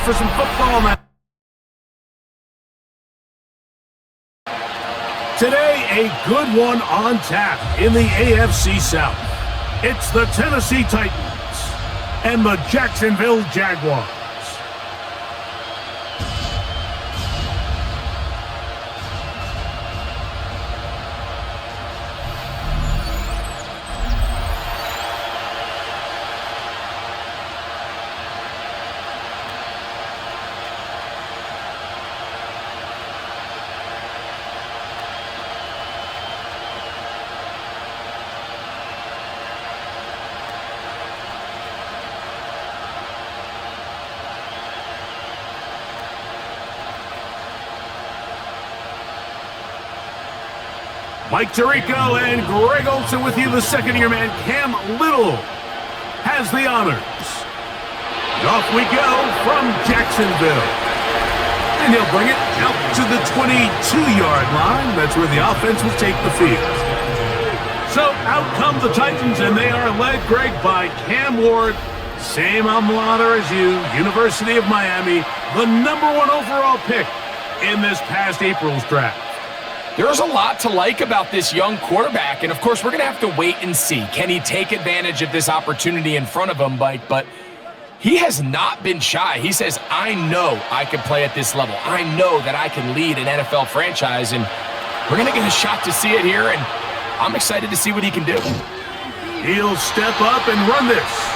for some football now. Today, a good one on tap in the AFC South. It's the Tennessee Titans and the Jacksonville Jaguars. Mike Tirico and Greg Olsen with you. The second-year man, Cam Little, has the honors. And off we go from Jacksonville. And he'll bring it out to the 22-yard line. That's where the offense will take the field. So out come the Titans, and they are led, Greg, by Cam Ward. Same alma mater as you, University of Miami, the #1 overall pick in this past April's draft. There's a lot to like about this young quarterback, and of course, we're going to have to wait and see. Can he take advantage of this opportunity in front of him, Mike? But he has not been shy. He says, I know I can play at this level. I know that I can lead an NFL franchise, and we're going to get a shot to see it here, and I'm excited to see what he can do. He'll step up and run this.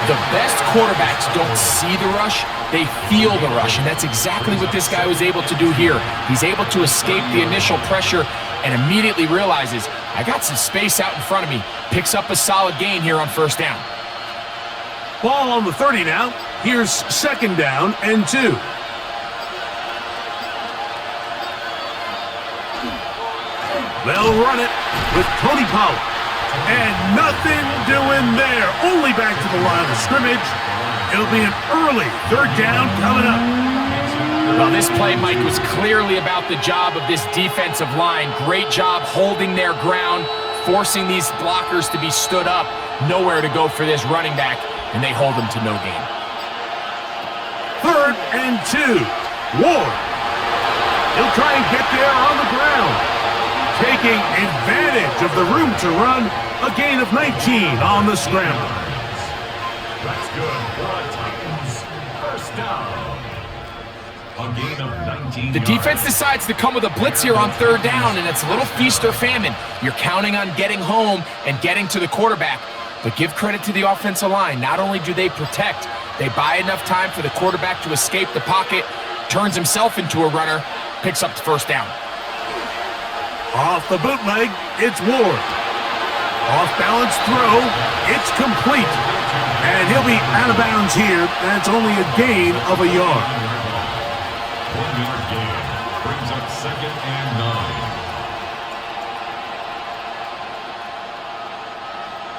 The best quarterbacks don't see the rush, they feel the rush, and that's exactly what this guy was able to do here. He's able to escape the initial pressure and immediately realizes, I got some space out in front of me. Picks up a solid gain here on first down. Ball on the 30 now. Here's second down and 2. They'll run it with Tony Pollard. And nothing doing there. Only back to the line of scrimmage. It'll be an early third down coming up. Well, this play, Mike, was clearly about the job of this defensive line. Great job holding their ground, forcing these blockers to be stood up. Nowhere to go for this running back, and they hold him to no gain. Third and 2. Ward. He'll try and get there on the ground. Taking advantage of the room to run, a gain of 19 on the scramble. That's good for Titans. First down. A gain of 19 The defense decides to come with a blitz here on third down, and it's a little feast or famine. You're counting on getting home and getting to the quarterback. But give credit to the offensive line. Not only do they protect, they buy enough time for the quarterback to escape the pocket, turns himself into a runner, picks up the first down. Off the bootleg, it's Ward. Off-balance throw, it's complete. And he'll be out of bounds here. That's only a gain of a yard. 1-yard gain brings up second and 9.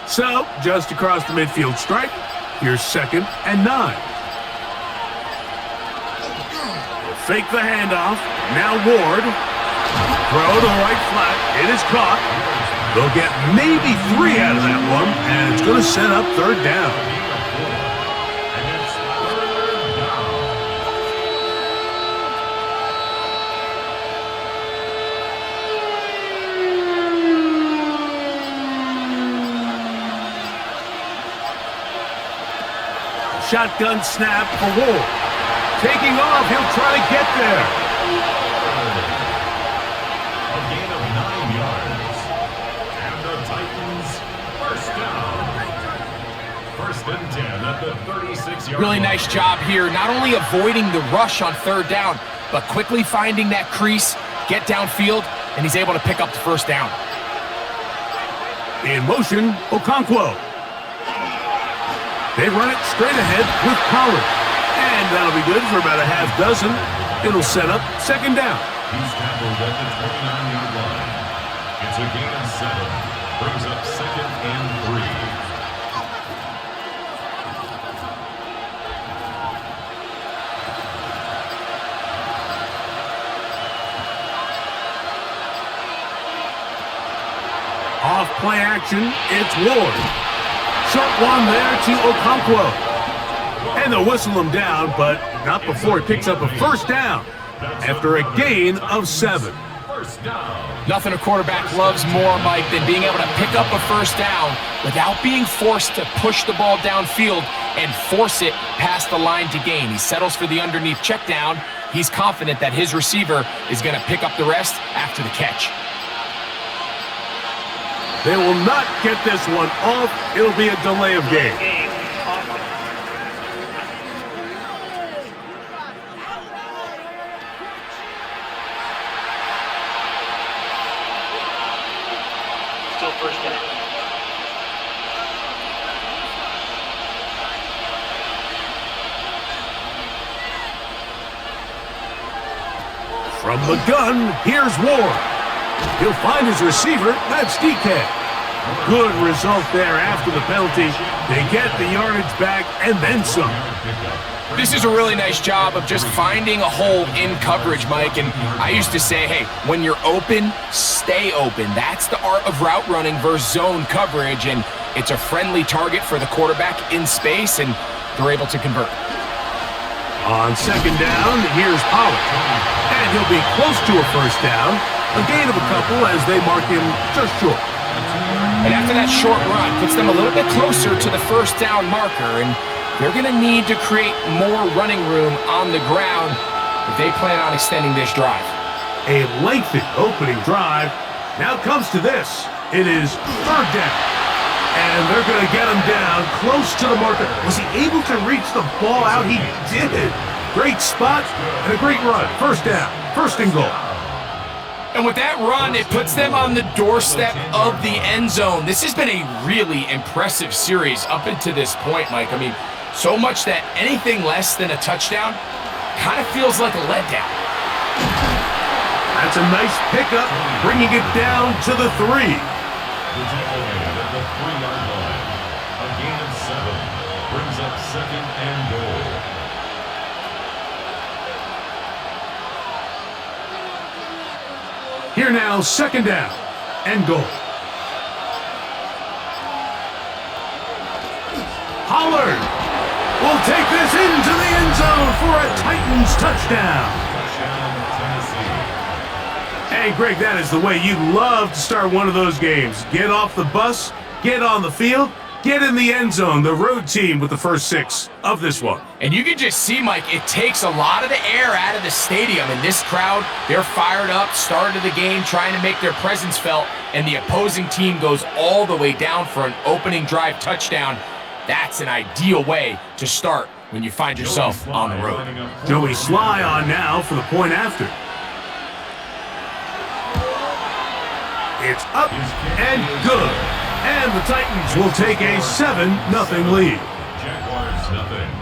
So, just across the midfield stripe, here's second and 9. They'll fake the handoff. Now Ward. Throw to the right flat. It is caught. They'll get maybe 3 out of that one, and it's going to set up third down. And it's third down. Shotgun snap for Ward. Taking off, he'll try to get there. A gain of 9 yards. And the Titans, first down. First and 10 at the 36-yard Really line. nice job here, not only avoiding the rush on third down, but quickly finding that crease, get downfield, and he's able to pick up the first down. In motion, Okonkwo. They run it straight ahead with Pollard. And that'll be good for about a half dozen. It'll set up second down. He's tackled at the 29-yard line. It's a gain of 7. Brings up second and 3. Off play action, it's Ward. Short one there to Okonkwo. And they'll whistle him down, but Not before he picks up a first down after a gain of 7. First down. Nothing a quarterback loves more, Mike, than being able to pick up a first down without being forced to push the ball downfield and force it past the line to gain. He settles for the underneath check down. He's confident that his receiver is going to pick up the rest after the catch. They will not get this one off. It'll be a delay of game. Still first down. From the gun, here's Ward. He'll find his receiver. That's DK. Good result there after the penalty. They get the yardage back and then some. This is a really nice job of just finding a hole in coverage, Mike. And I used to say, hey, when you're open, stay open. That's the art of route running versus zone coverage. And it's a friendly target for the quarterback in space, and they're able to convert. On second down, here's Pollard. And he'll be close to a first down. A gain of a couple as they mark him just short. And after that short run, puts them a little bit closer to the first down marker. And they're going to need to create more running room on the ground if they plan on extending this drive. A lengthy opening drive. Now comes to this. It is third down. And they're going to get him down close to the marker. Was he able to reach the ball out? He did. Great spot and a great run. First down. First and goal. And with that run, it puts them on the doorstep of the end zone. This has been a really impressive series up until this point, Mike. I mean, so much that anything less than a touchdown kind of feels like a letdown. That's a nice pickup, bringing it down to the 3. The takeaway at the 3-yard line. A gain of 7 brings up second and goal. Here now, second down and goal. Pollard will take this into the end zone for a Titans touchdown. Hey, Greg, that is the way you love to start one of those games. Get off the bus, get on the field, get in the end zone. The road team with the first 6 of this one. And you can just see, Mike, it takes a lot of the air out of the stadium. And this crowd, they're fired up, start of the game, trying to make their presence felt. And the opposing team goes all the way down for an opening drive touchdown. That's an ideal way to start when you find yourself on the road. Joey Sly on now for the point after. It's up and good. And the Titans will take a 7-0 lead. Jaguars nothing.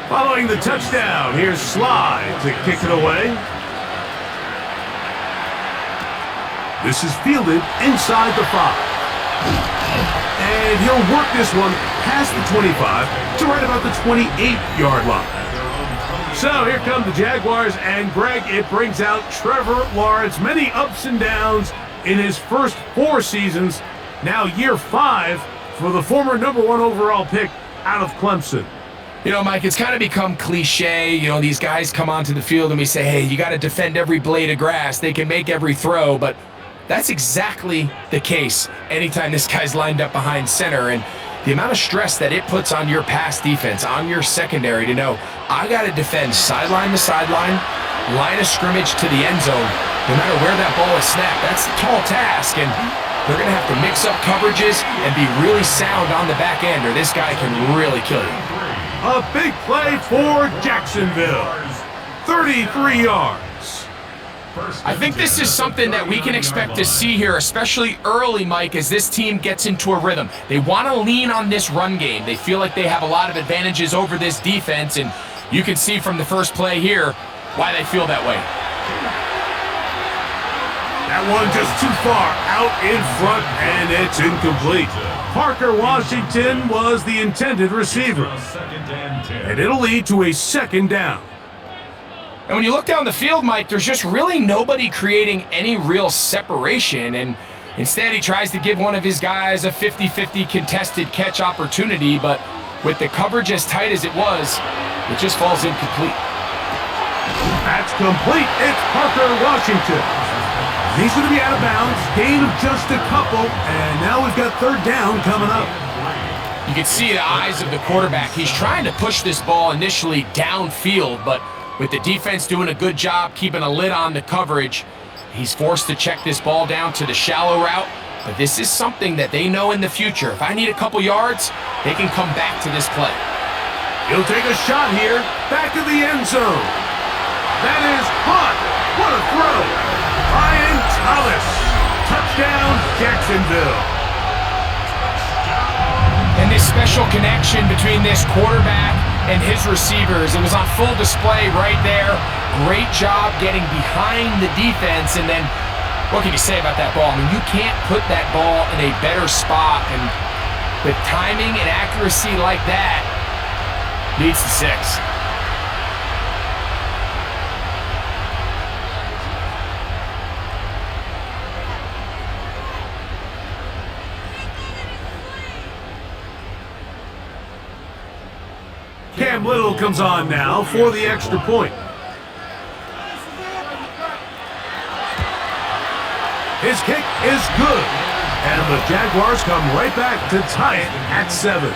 Following the touchdown, here's Sly to kick it away. This is fielded inside the 5. And he'll work this one past the 25 to right about the 28-yard line. So here come the Jaguars, and Greg, it brings out Trevor Lawrence. Many ups and downs in his first 4 seasons. Now year 5 for the former #1 overall pick out of Clemson. You know, Mike, it's kind of become cliche. You know, these guys come onto the field and we say, hey, you got to defend every blade of grass. They can make every throw, but that's exactly the case anytime this guy's lined up behind center. And the amount of stress that it puts on your pass defense, on your secondary to know, I got to defend sideline to sideline, line of scrimmage to the end zone, no matter where that ball is snapped. That's a tall task, and they're going to have to mix up coverages and be really sound on the back end, or this guy can really kill you. A big play for Jacksonville. 33 yards. I think this is something that we can expect to see here, especially early, Mike, as this team gets into a rhythm. They want to lean on this run game. They feel like they have a lot of advantages over this defense, and You can see from the first play here why they feel that way. That one just too far out in front, and it's incomplete. Parker Washington was the intended receiver, and it'll lead to a second down. And when you look down the field, Mike, there's just really nobody creating any real separation, and instead he tries to give one of his guys a 50-50 contested catch opportunity, but with the coverage as tight as it was, it just falls incomplete. That's complete. It's Parker Washington. He's going to be out of bounds, gain of just a couple, and now we've got third down coming up. You can see the eyes of the quarterback. He's trying to push this ball initially downfield, but with the defense doing a good job keeping a lid on the coverage, he's forced to check this ball down to the shallow route. But this is something that they know in the future. If I need a couple yards, they can come back to this play. He'll take a shot here, back of the end zone. That is caught. What a throw. Brian Thomas. Touchdown, Jacksonville. And this special connection between this quarterback and his receivers, it was on full display right there. Great job getting behind the defense, and then what can you say about that ball? I mean, you can't put that ball in a better spot, and with timing and accuracy like that, leads to 6. Cam Little comes on now for the extra point. His kick is good, and the Jaguars come right back to tie it at 7.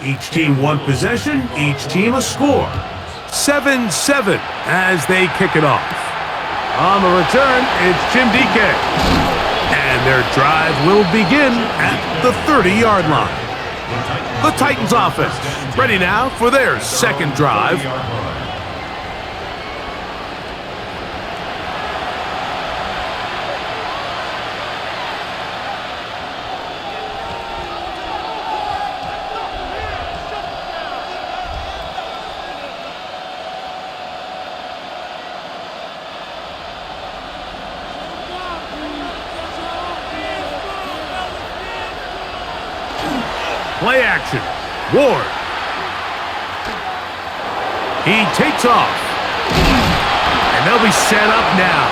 Each team one possession, each team a score. 7-7 as they kick it off. On the return, it's Jim DK. And their drive will begin at the 30-yard line. The Titans offense ready now for their second drive. Play action. Ward. He takes off. And they'll be set up now.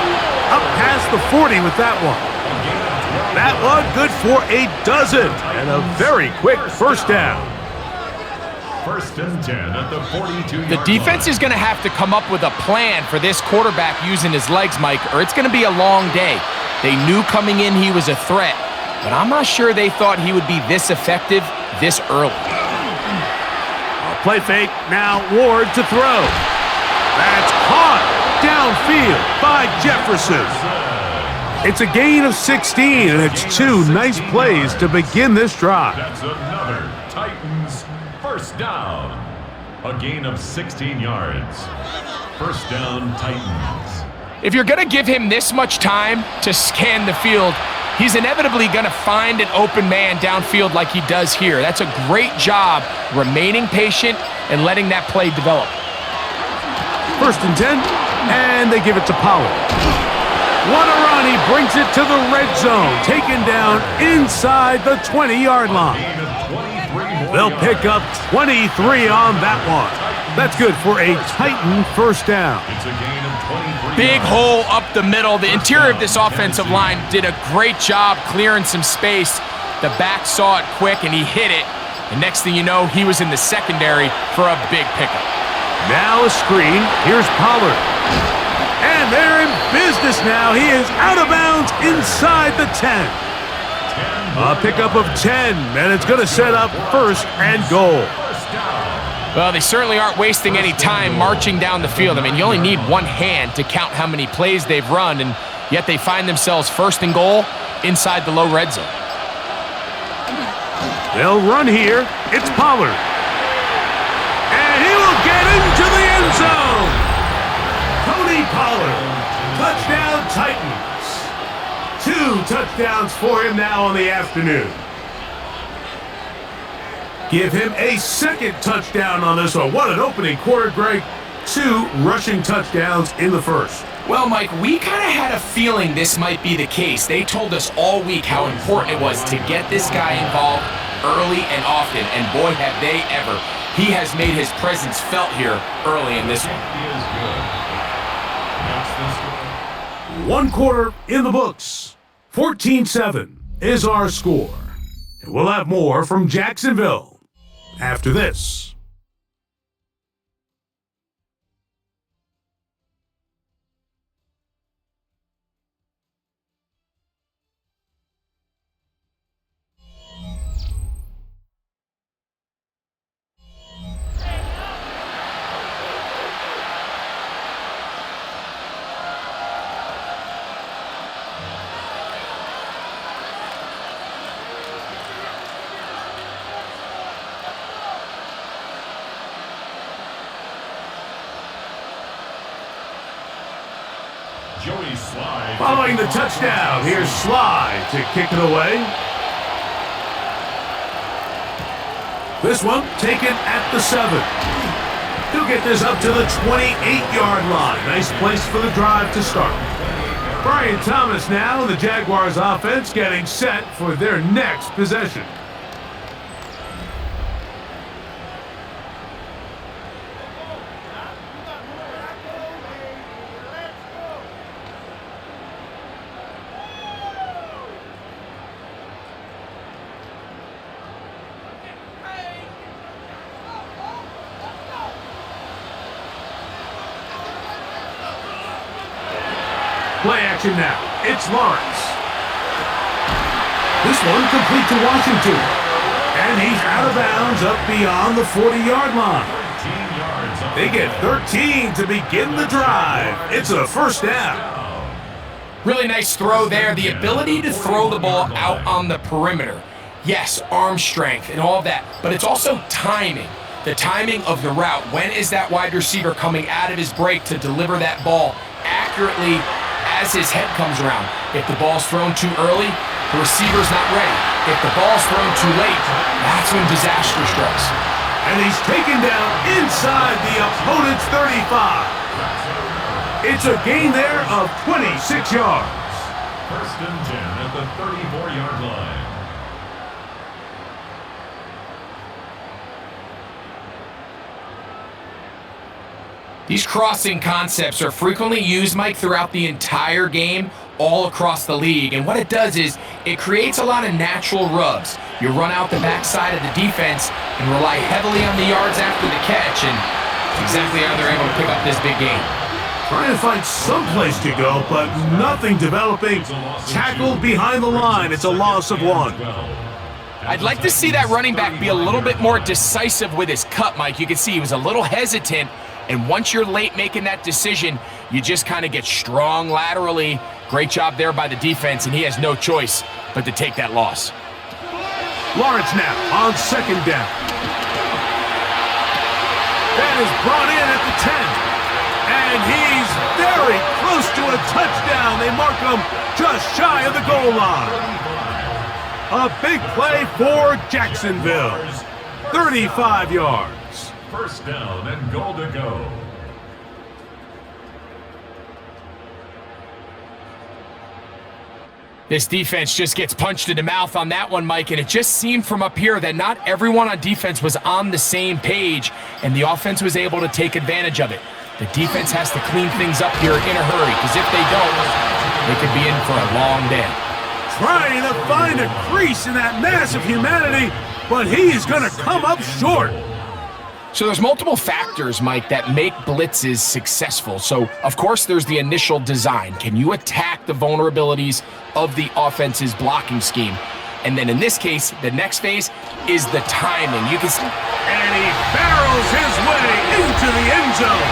Up past the 40 with that one. That one good for a dozen. And a very quick first down. First and 10 at the 42-yard The defense is going to have to come up with a plan for this quarterback using his legs, Mike, or it's going to be a long day. They knew coming in he was a threat, but I'm not sure they thought he would be this effective this early. Play fake, now Ward to throw. That's caught downfield by Jefferson. It's a gain of 16, and it's 2 nice plays to begin this drive. That's another Titans first down. A gain of 16 yards. First down, Titans. If you're going to give him this much time to scan the field, he's inevitably going to find an open man downfield like he does here. That's a great job remaining patient and letting that play develop. First and 10, and they give it to Pollard. What a run, he brings it to the red zone, taken down inside the 20-yard line. They'll pick up 23 on that one. That's good for a Titan first down. It's a gain of 23. Big hole up the middle. The interior of this offensive line did a great job clearing some space. The back saw it quick, and he hit it. And next thing you know, he was in the secondary for a big pickup. Now a screen. Here's Pollard. And they're in business now. He is out of bounds inside the 10. A pickup of 10, and it's going to set up first and goal. Well, they certainly aren't wasting any time marching down the field. I mean, you only need one hand to count how many plays they've run, and yet they find themselves first and goal inside the low red zone. They'll run here. It's Pollard. And he will get into the end zone. Tony Pollard. Touchdown Titans. 2 touchdowns for him now on the afternoon. Give him a second touchdown on this one. What an opening quarter, Greg. 2 rushing touchdowns in the first. Well, Mike, we kind of had a feeling this might be the case. They told us all week how important it was to get this guy involved early and often, and boy, have they ever. He has made his presence felt here early in this one. 1 quarter in the books. 14-7 is our score. And we'll have more from Jacksonville after this. Following the touchdown, here's Sly to kick it away. This one taken at the 7. He'll get this up to the 28-yard line. Nice place for the drive to start. Brian Thomas now, the Jaguars offense getting set for their next possession. Play action now. It's Lawrence. This one complete to Washington. And he's out of bounds up beyond the 40-yard line. They get 13 to begin the drive. It's a first down. Really nice throw there. The ability to throw the ball out on the perimeter. Yes, arm strength and all of that, but it's also timing. The timing of the route. When is that wide receiver coming out of his break to deliver that ball accurately as his head comes around? If the ball's thrown too early, the receiver's not ready. If the ball's thrown too late, that's when disaster strikes. And he's taken down inside the opponent's 35. It's a gain there of 26 yards. First and 10 at the 34-yard line. These crossing concepts are frequently used, Mike, throughout the entire game, all across the league. And what it does is it creates a lot of natural rubs. You run out the backside of the defense and rely heavily on the yards after the catch, and it's exactly how they're able to pick up this big game. Trying to find some place to go, but nothing developing. Tackled behind the line. It's a loss of 1. I'd like to see that running back be a little bit more decisive with his cut, Mike. You can see he was a little hesitant. And once you're late making that decision, you just kind of get strong laterally. Great job there by the defense, and he has no choice but to take that loss. Lawrence now on second down. That is brought in at the 10. And he's very close to a touchdown. They mark him just shy of the goal line. A big play for Jacksonville. 35 yards. First down and goal to go. This defense just gets punched in the mouth on that one, Mike, and it just seemed from up here that not everyone on defense was on the same page, and the offense was able to take advantage of it. The defense has to clean things up here in a hurry, because if they don't, they could be in for a long day. Trying to find a crease in that mass of humanity, but he's going to come up short. So there's multiple factors, Mike, that make blitzes successful. So, of course, there's the initial design. Can you attack the vulnerabilities of the offense's blocking scheme? And then in this case, the next phase is the timing. You can see And he barrels his way into the end zone.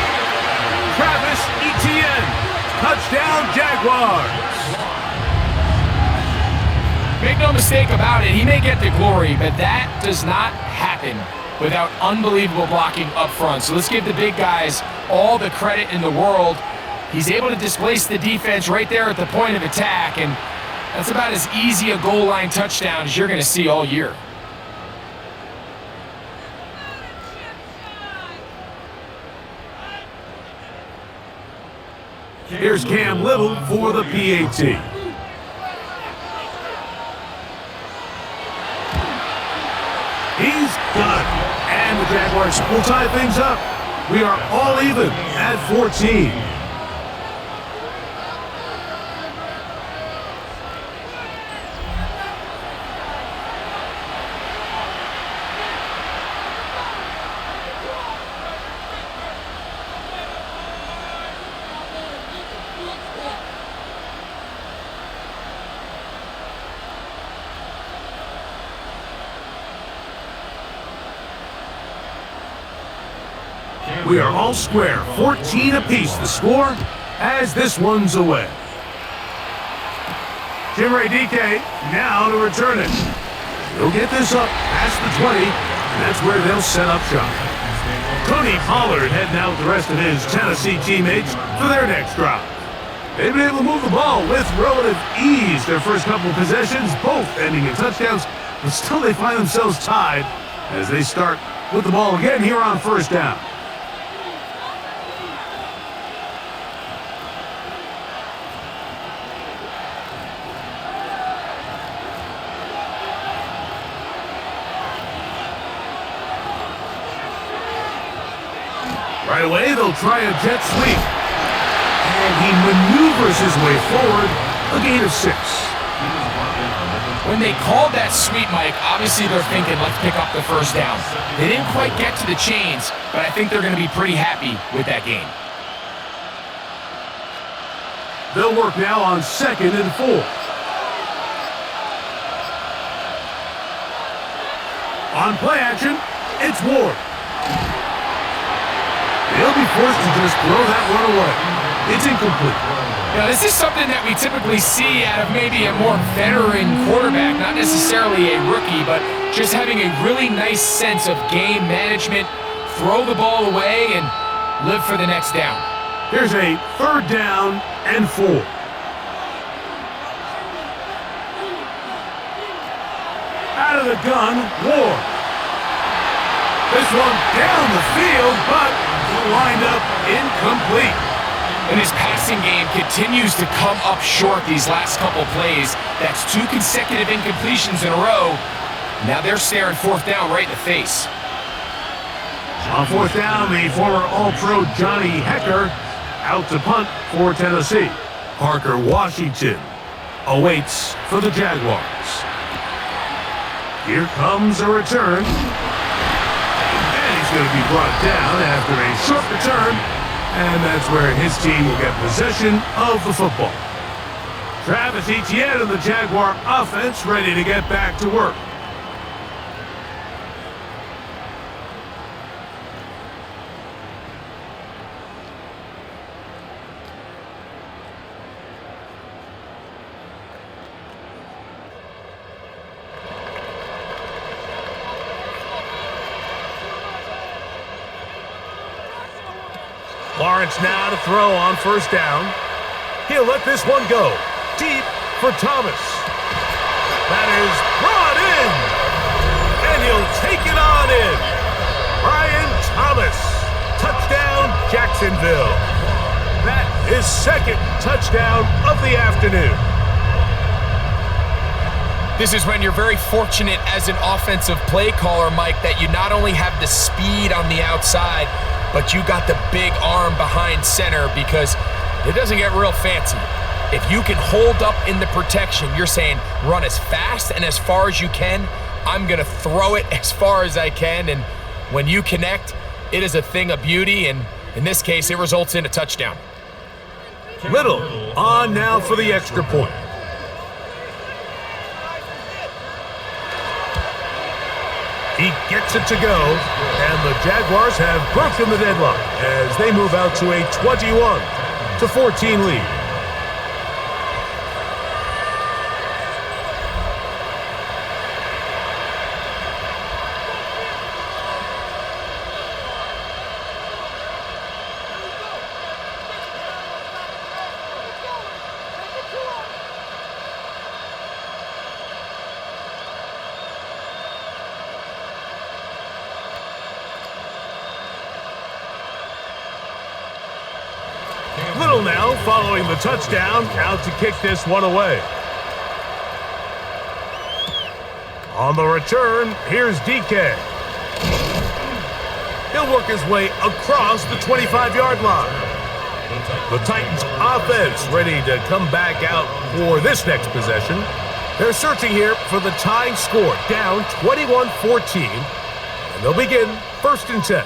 Travis Etienne, touchdown Jaguars. Make no mistake about it, he may get the glory, but that does not happen without unbelievable blocking up front. So let's give the big guys all the credit in the world. He's able to displace the defense right there at the point of attack, and that's about as easy a goal line touchdown as you're going to see all year. Here's Cam Little for the PAT. He's done. And the Jaguars will tie things up. We are all even at 14. We are all square, 14 apiece the score as this one's away. Jim Ray DK now to return it. He'll get this up past the 20, and that's where they'll set up shop. Tony Pollard heading out with the rest of his Tennessee teammates for their next drive. They've been able to move the ball with relative ease their first couple of possessions, both ending in touchdowns, but still they find themselves tied as they start with the ball again here on first down. Right away, they'll try a jet sweep. And he maneuvers his way forward, a gain of 6. When they called that sweep, Mike, obviously they're thinking, let's pick up the first down. They didn't quite get to the chains, but I think they're going to be pretty happy with that gain. They'll work now on 2nd and 4. On play action, it's Ward. They'll be forced to just throw that one away. It's incomplete. Now, this is something that we typically see out of maybe a more veteran quarterback, not necessarily a rookie, but just having a really nice sense of game management, throw the ball away, and live for the next down. Here's a 3rd down and 4. Out of the gun, Ward. This one down the field, but lined up incomplete. And his passing game continues to come up short these last couple plays. That's 2 consecutive incompletions in a row. Now they're staring 4th down right in the face. On 4th down, the former All-Pro Johnny Hecker out to punt for Tennessee. Parker Washington awaits for the Jaguars. Here comes a return. Going to be brought down after a short return, and that's where his team will get possession of the football. Travis Etienne and the Jaguar offense ready to get back to work. Lawrence now to throw on 1st down. He'll let this one go. Deep for Thomas. That is brought in. And he'll take it on in. Brian Thomas. Touchdown, Jacksonville. That is 2nd touchdown of the afternoon. This is when you're very fortunate as an offensive play caller, Mike, that you not only have the speed on the outside, but you got the big arm behind center, because it doesn't get real fancy. If you can hold up in the protection, you're saying run as fast and as far as you can. I'm going to throw it as far as I can, and when you connect, it is a thing of beauty, and in this case, it results in a touchdown. Little on now for the extra point. He gets it to go, and the Jaguars have broken the deadlock as they move out to a 21-14 lead. Little now following the touchdown, out to kick this one away. On the return, here's DK. He'll work his way across the 25-yard line. The Titans offense ready to come back out for this next possession. They're searching here for the tying score, down 21-14, and they'll begin 1st and 10.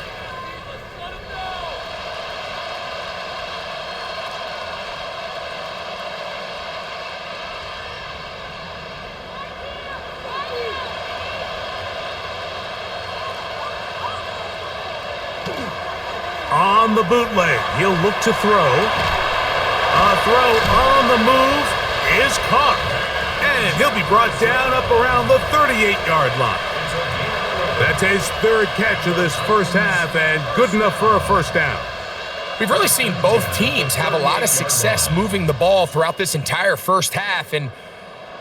On the bootleg, he'll look to throw. A throw on the move is caught. And he'll be brought down up around the 38-yard line. That's his 3rd catch of this first half and good enough for a first down. We've really seen both teams have a lot of success moving the ball throughout this entire first half, and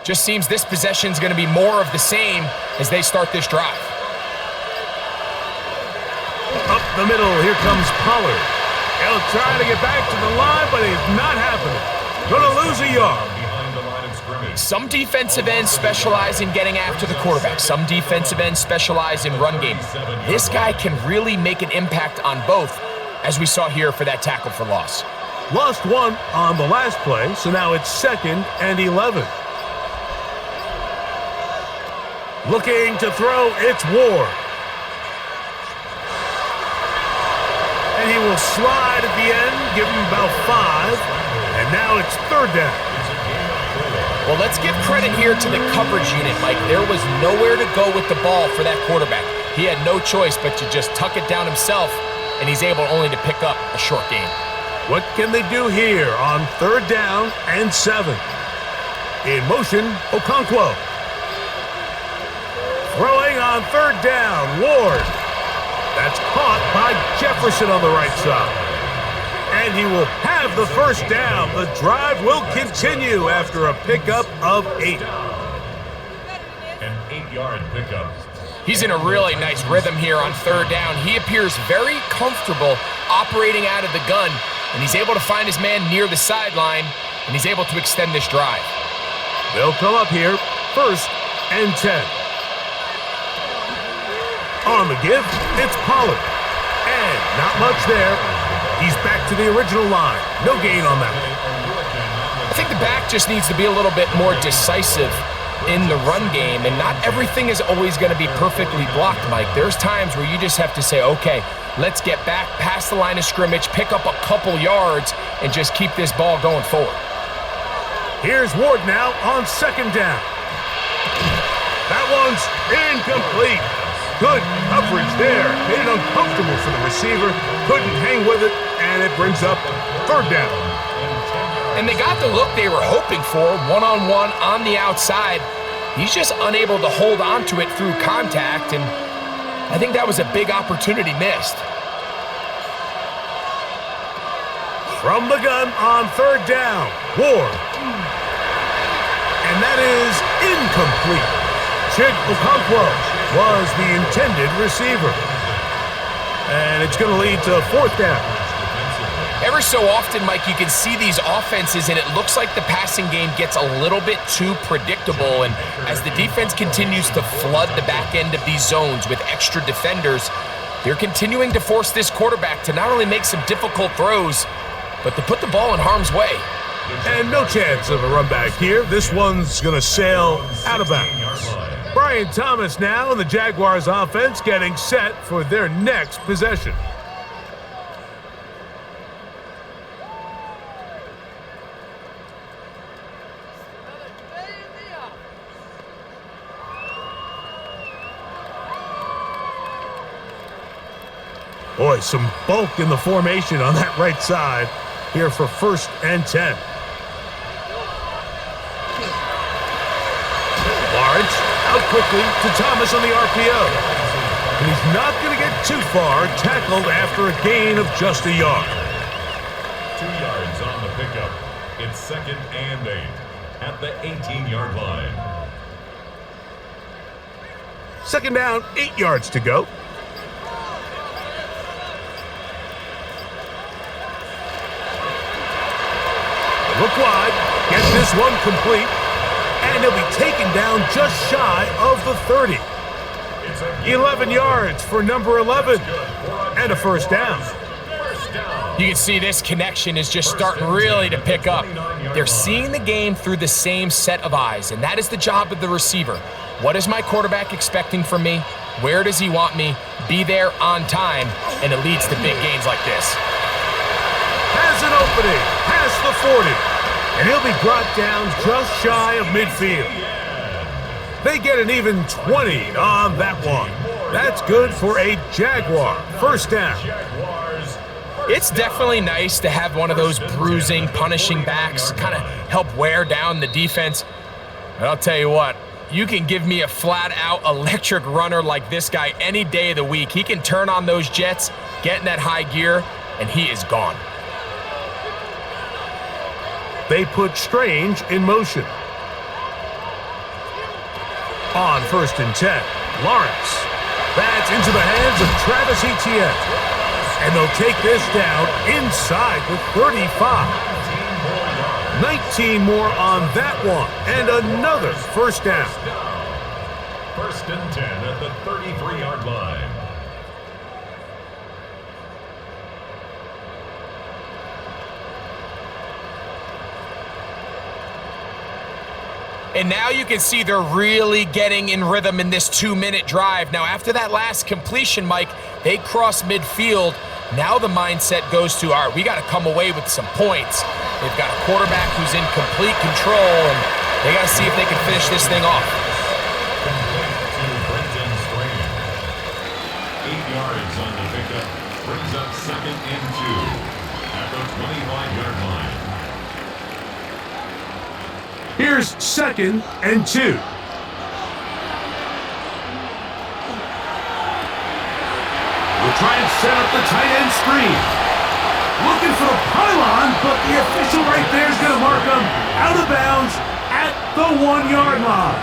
just seems this possession's going to be more of the same as they start this drive. Up the middle, here comes Pollard. He'll try to get back to the line, but it's not happening. Gonna lose a yard. Some defensive ends specialize in getting after the quarterback. Some defensive ends specialize in run game. This guy can really make an impact on both, as we saw here for that tackle for loss. Lost one on the last play, so now it's 2nd and 11. Looking to throw, it's Ward. And he will slide at the end, give him about 5. And now it's 3rd down. Well, let's give credit here to the coverage unit, Mike. There was nowhere to go with the ball for that quarterback. He had no choice but to just tuck it down himself, and he's able only to pick up a short gain. What can they do here on 3rd down and 7? In motion, Okonkwo. Throwing on 3rd down, Ward. That's caught by Jefferson on the right side. And he will have the first down. The drive will continue after a pickup of 8. An 8-yard pickup. He's in a really nice rhythm here on 3rd down. He appears very comfortable operating out of the gun, and he's able to find his man near the sideline, and he's able to extend this drive. They'll come up here, 1st and 10. On the give, it's Pollard. And not much there. He's back to the original line. No gain on that. I think the back just needs to be a little bit more decisive in the run game, and not everything is always going to be perfectly blocked, Mike. There's times where you just have to say, okay, let's get back past the line of scrimmage, pick up a couple yards, and just keep this ball going forward. Here's Ward now on 2nd down. That one's incomplete. Good coverage there. Made it uncomfortable for the receiver. Couldn't hang with it, and it brings up 3rd down. And they got the look they were hoping for, one-on-one on the outside. He's just unable to hold on to it through contact, and I think that was a big opportunity missed. From the gun on 3rd down, Ward. And that is incomplete. Chig Okonkwo was the intended receiver. And it's going to lead to 4th down. Every so often, Mike, you can see these offenses, and it looks like the passing game gets a little bit too predictable. And as the defense continues to flood the back end of these zones with extra defenders, they're continuing to force this quarterback to not only make some difficult throws, but to put the ball in harm's way. And no chance of a run back here. This one's going to sail out of bounds. Brian Thomas now, and the Jaguars offense getting set for their next possession. Boy, some bulk in the formation on that right side here for 1st and 10. Lawrence out quickly to Thomas on the RPO. And he's not going to get too far, tackled after a gain of just a yard. 2 yards on the pickup. It's 2nd and 8 at the 18-yard line. 2nd down, 8 yards to go. Look wide, get this one complete, and he'll be taken down just shy of the 30. 11 yards for number 11, and a 1st down. You can see this connection is just starting really to pick up. They're seeing the game through the same set of eyes, and that is the job of the receiver. What is my quarterback expecting from me? Where does he want me? Be there on time, and it leads to big gains like this. Has an opening past the 40, and he'll be brought down just shy of midfield. They get an even 20 on that one. That's good for a Jaguar 1st down. It's definitely nice to have one of those bruising, punishing backs kind of help wear down the defense. But I'll tell you what, you can give me a flat-out electric runner like this guy any day of the week. He can turn on those jets, get in that high gear, and he is gone. They put Strange in motion. On 1st and 10, Lawrence. That's into the hands of Travis Etienne. And they'll take this down inside the 35. 19 more on that one, and another 1st down. 1st and 10 at the 33-yard line. And now you can see they're really getting in rhythm in this 2-minute drive. Now, after that last completion, Mike, they cross midfield. Now the mindset goes to, all right, we got to come away with some points. They've got a quarterback who's in complete control, and they got to see if they can finish this thing off. Complete to Brenton Strange. 8 yards on the pickup. Brings up 2nd and 2 at the 25-yard line. Here's 2nd and 2. We'll try and set up the tight end screen. Looking for the pylon, but the official right there is going to mark him out of bounds at the 1-yard line.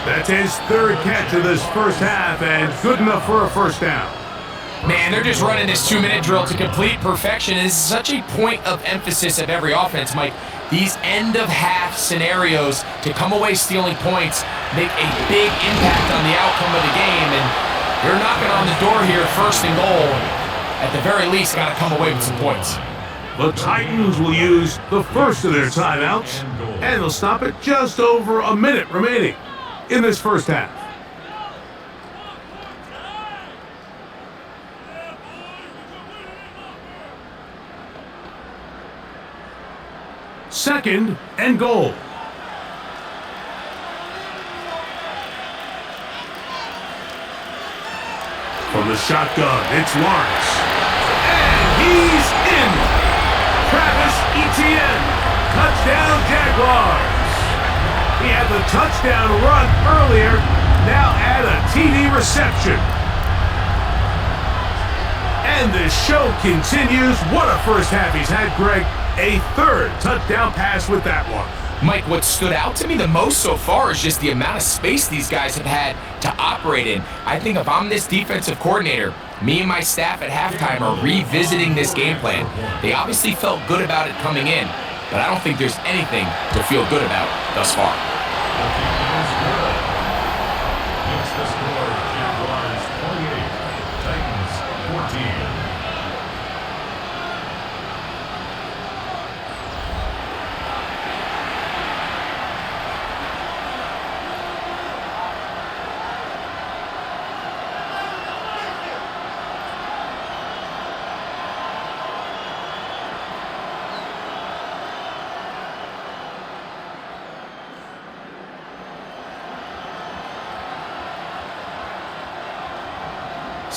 That's his 3rd catch of this 1st half, and good enough for a 1st down. Man, they're just running this 2-minute drill to complete perfection. It's such a point of emphasis of every offense, Mike. These end-of-half scenarios to come away stealing points make a big impact on the outcome of the game, and they're knocking on the door here, 1st and goal. At the very least, got to come away with some points. The Titans will use the first of their timeouts, and they'll stop it just over a minute remaining in this 1st half. Second and goal. From the shotgun, it's Lawrence. And he's in. Travis Etienne. Touchdown, Jaguars. He had the touchdown run earlier. Now add a TD reception. And the show continues. What a 1st half he's had, Greg. A 3rd touchdown pass with that one. Mike, what stood out to me the most so far is just the amount of space these guys have had to operate in. I think if I'm this defensive coordinator, me and my staff at halftime are revisiting this game plan. They obviously felt good about it coming in, but I don't think there's anything to feel good about thus far. It's the score, Jaguars 28, Titans 14.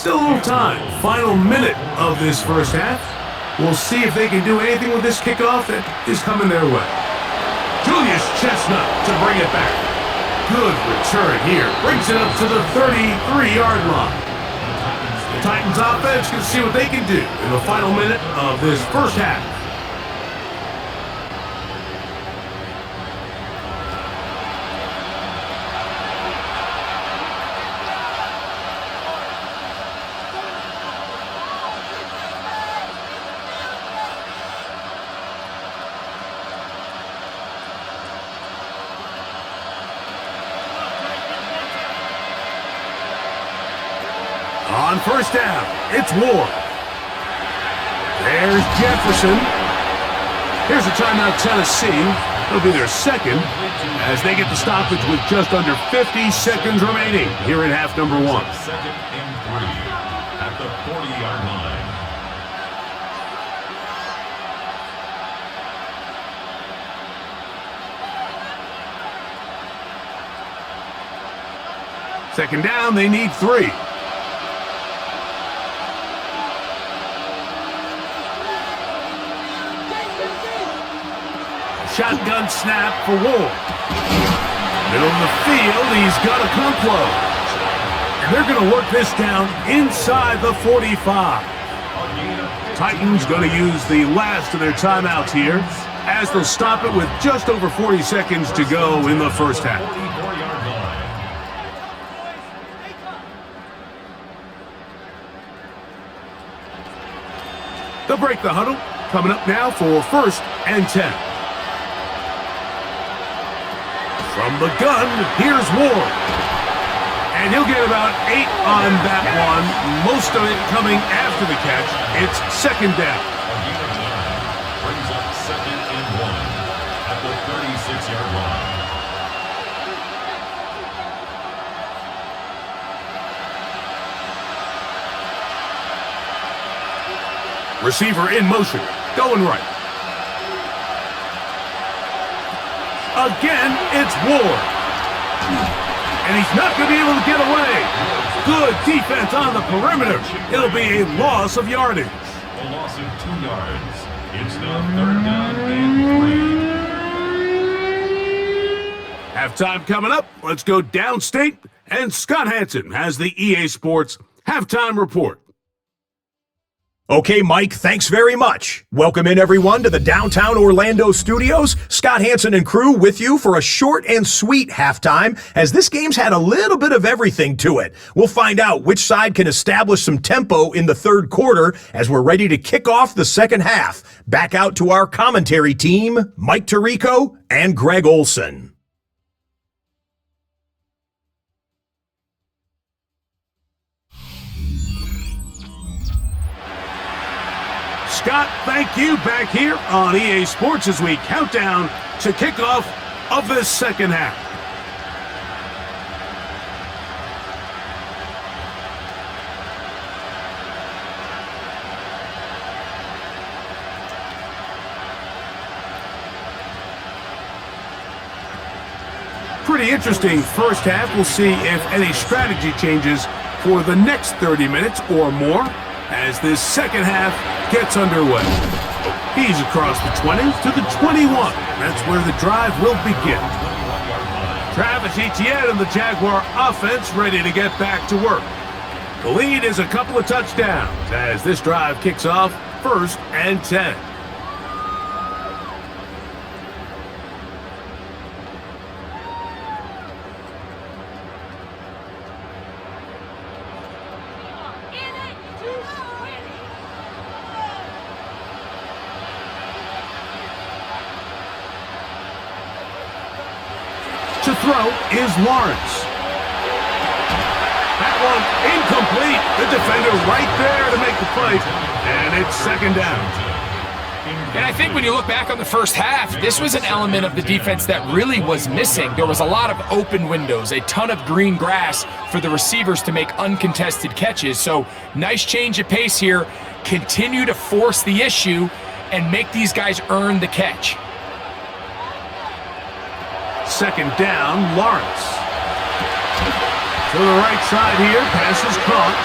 Still a little time. Final minute of this first half. We'll see if they can do anything with this kickoff that is coming their way. Julius Chestnut to bring it back. Good return here. Brings it up to the 33-yard line. The Titans offense can see what they can do in the final minute of this first half. On first down, it's Ward. There's Jefferson. Here's a timeout, Tennessee. It'll be their second as they get the stoppage with just under 50 seconds remaining here in half number one. Second and 3 at the 40-yard line. Second down, they need 3. Shotgun snap for Ward. Middle of the field, he's got to come close. And they're going to work this down inside the 45. Titans going to use the last of their timeouts here as they'll stop it with just over 40 seconds to go in the first half. 44-yard line. They'll break the huddle. Coming up now for first and 10. From the gun, here's Ward. And he'll get about 8 on that one, most of it coming after the catch. It's second down. Brings up second and 1 at the 36-yard line. Receiver in motion, going right. Again, it's Ward. And he's not going to be able to get away. Good defense on the perimeter. It'll be a loss of yardage. A loss of 2 yards. It's now third down and 3. Halftime coming up. Let's go downstate. And Scott Hansen has the EA Sports Halftime Report. Okay, Mike, thanks very much. Welcome in, everyone, to the downtown Orlando studios. Scott Hansen and crew with you for a short and sweet halftime, as this game's had a little bit of everything to it. We'll find out which side can establish some tempo in the third quarter as we're ready to kick off the second half. Back out to our commentary team, Mike Tirico and Greg Olson. Scott, thank you. Back here on EA Sports as we count down to kickoff of this second half. Pretty interesting first half. We'll see if any strategy changes for the next 30 minutes or more as this second half gets underway. He's across the 20 to the 21. That's where the drive will begin. Travis Etienne and the Jaguar offense ready to get back to work. The lead is a couple of touchdowns as this drive kicks off first and 10. To throw is Lawrence. That one incomplete. The defender right there to make the play. And it's second down. And I think when you look back on the first half, this was an element of the defense that really was missing. There was a lot of open windows, a ton of green grass for the receivers to make uncontested catches. So nice change of pace here. Continue to force the issue and make these guys earn the catch. Second down, Lawrence. To the right side here, pass is caught.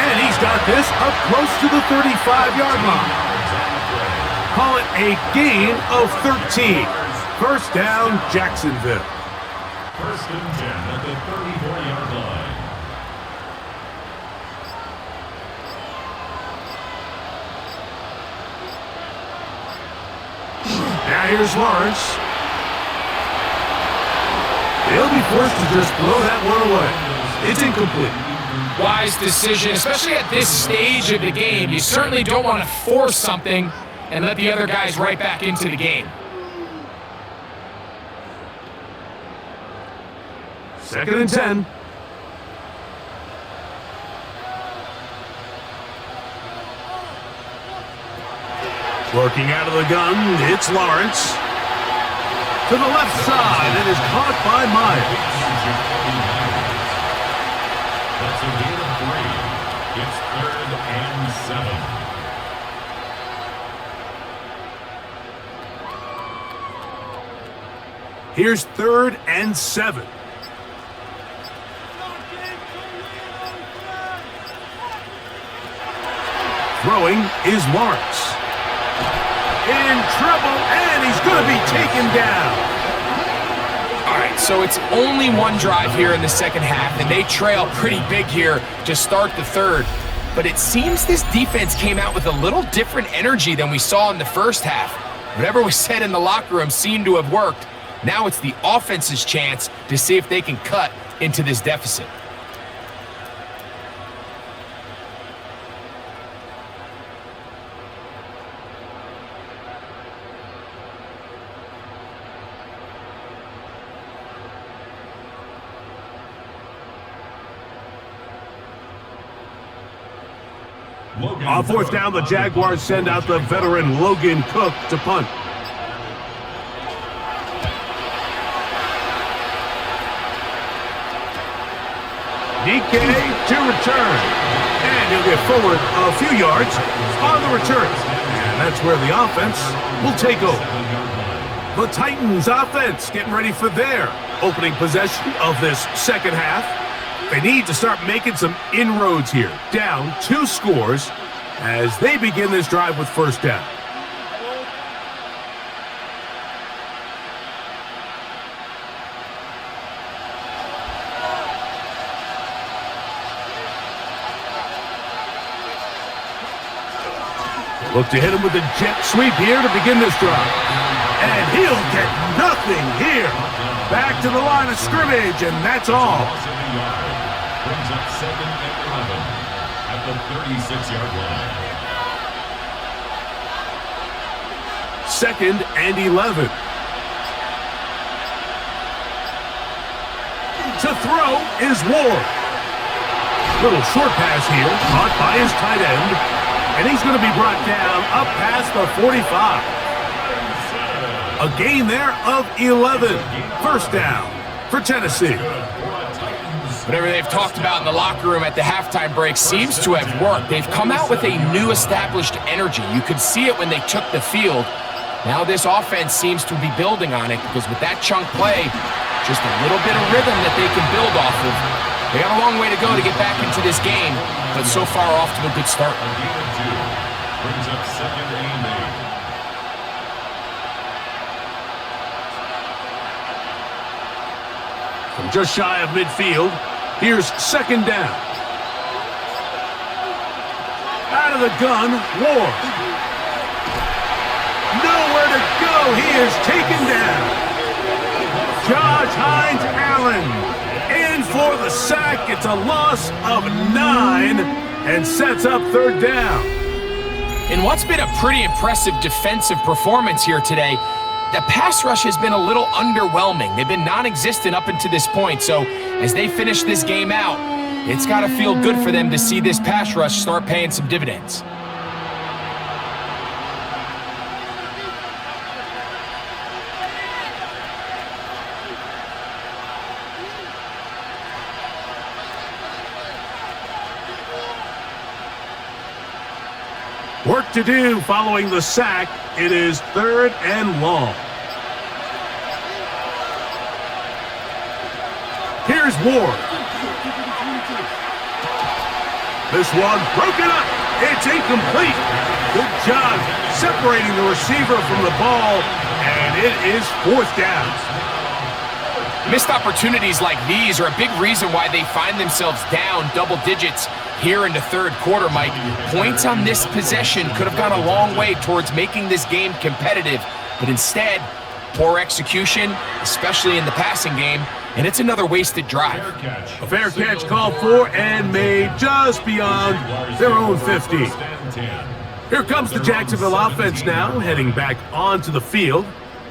And he's got this up close to the 35-yard line. Call it a gain of 13. First down, Jacksonville. First and 10 at the 34-yard line. Now here's Lawrence. They'll be forced to just blow that one away. It's incomplete. Wise decision, especially at this stage of the game. You certainly don't want to force something and let the other guys right back into the game. Second and 10. Working out of the gun, it's Lawrence. To the left side, it is caught by Myers. That's a gain of 3. It's third and 7. Here's third and 7. Throwing is Lawrence. In trouble, and he's going to be taken down. All right, so it's only one drive here in the second half, and they trail pretty big here to start the third. But it seems this defense came out with a little different energy than we saw in the first half. Whatever was said in the locker room seemed to have worked. Now it's the offense's chance to see if they can cut into this deficit. On fourth down, the Jaguars send out the veteran Logan Cook to punt. DK to return. And he'll get forward a few yards on the return. And that's where the offense will take over. The Titans offense getting ready for their opening possession of this second half. They need to start making some inroads here. Down 2 scores as they begin this drive with first down. Look to hit him with a jet sweep here to begin this drive. And he'll get nothing here. Back to the line of scrimmage, and that's all. Brings up second and 11 at the 36-yard line. Second and 11. To throw is Ward. Little short pass here, caught by his tight end. And he's going to be brought down up past the 45. A gain there of 11. First down for Tennessee. Whatever they've talked about in the locker room at the halftime break seems to have worked. They've come out with a new established energy. You could see it when they took the field. Now this offense seems to be building on it because with that chunk play, just a little bit of rhythm that they can build off of. They got a long way to go to get back into this game, but so far off to a good start. A gain of 2 brings up second and 8. From just shy of midfield, here's second down. Out of the gun, Ward. Nowhere to go. He is taken down. Josh Hines-Allen in for the sack. It's a loss of 9 and sets up third down. In what's been a pretty impressive defensive performance here today, the pass rush has been a little underwhelming. They've been non-existent up until this point, so as they finish this game out, it's got to feel good for them to see this pass rush start paying some dividends. Work to do following the sack. It is third and long. Here's Ward. This one broken up. It's incomplete. Good job separating the receiver from the ball, and it is 4th down. Missed opportunities like these are a big reason why they find themselves down double digits here in the 3rd quarter, Mike. Points on this possession could have gone a long way towards making this game competitive, but instead, poor execution, especially in the passing game, and it's another wasted drive. A fair catch called for and made just beyond their own 50. Here comes the Jacksonville offense now, heading back onto the field.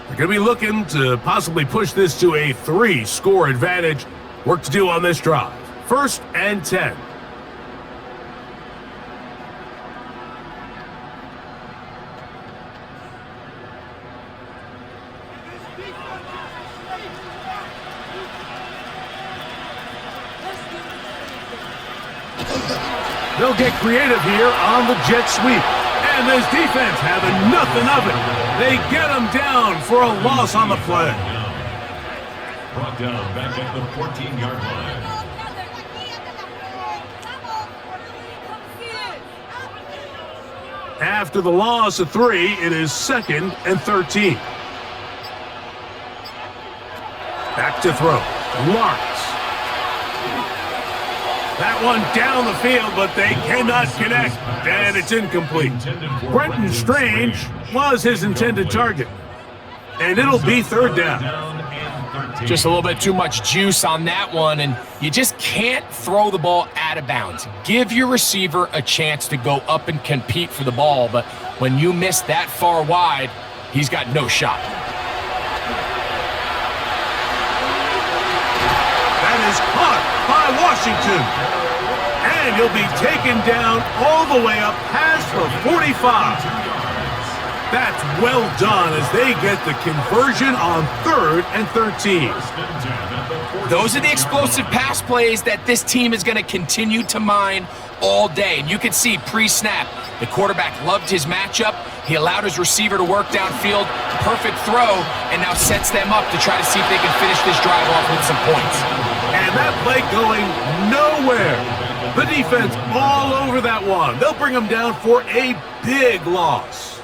They're going to be looking to possibly push this to a 3-score advantage. Work to do on this drive. 1st and 10. They'll get creative here on the jet sweep. And this defense having nothing of it. They get them down for a loss on the play. Brought down back at the 14-yard line. After the loss of 3, it is 2nd and 13. Back to throw. Lawrence. That one down the field, but they cannot connect, and it's incomplete. Brenton Strange was his intended target, and it'll be 3rd down. Just a little bit too much juice on that one, and you just can't throw the ball out of bounds. Give your receiver a chance to go up and compete for the ball, but when you miss that far wide, he's got no shot. That is caught by Washington. And he'll be taken down all the way up past the 45. That's well done as they get the conversion on 3rd and 13. Those are the explosive pass plays that this team is going to continue to mine all day. And you can see pre-snap, the quarterback loved his matchup. He allowed his receiver to work downfield, perfect throw, and now sets them up to try to see if they can finish this drive off with some points. And that play going nowhere. The defense all over that one. They'll bring them down for a big loss.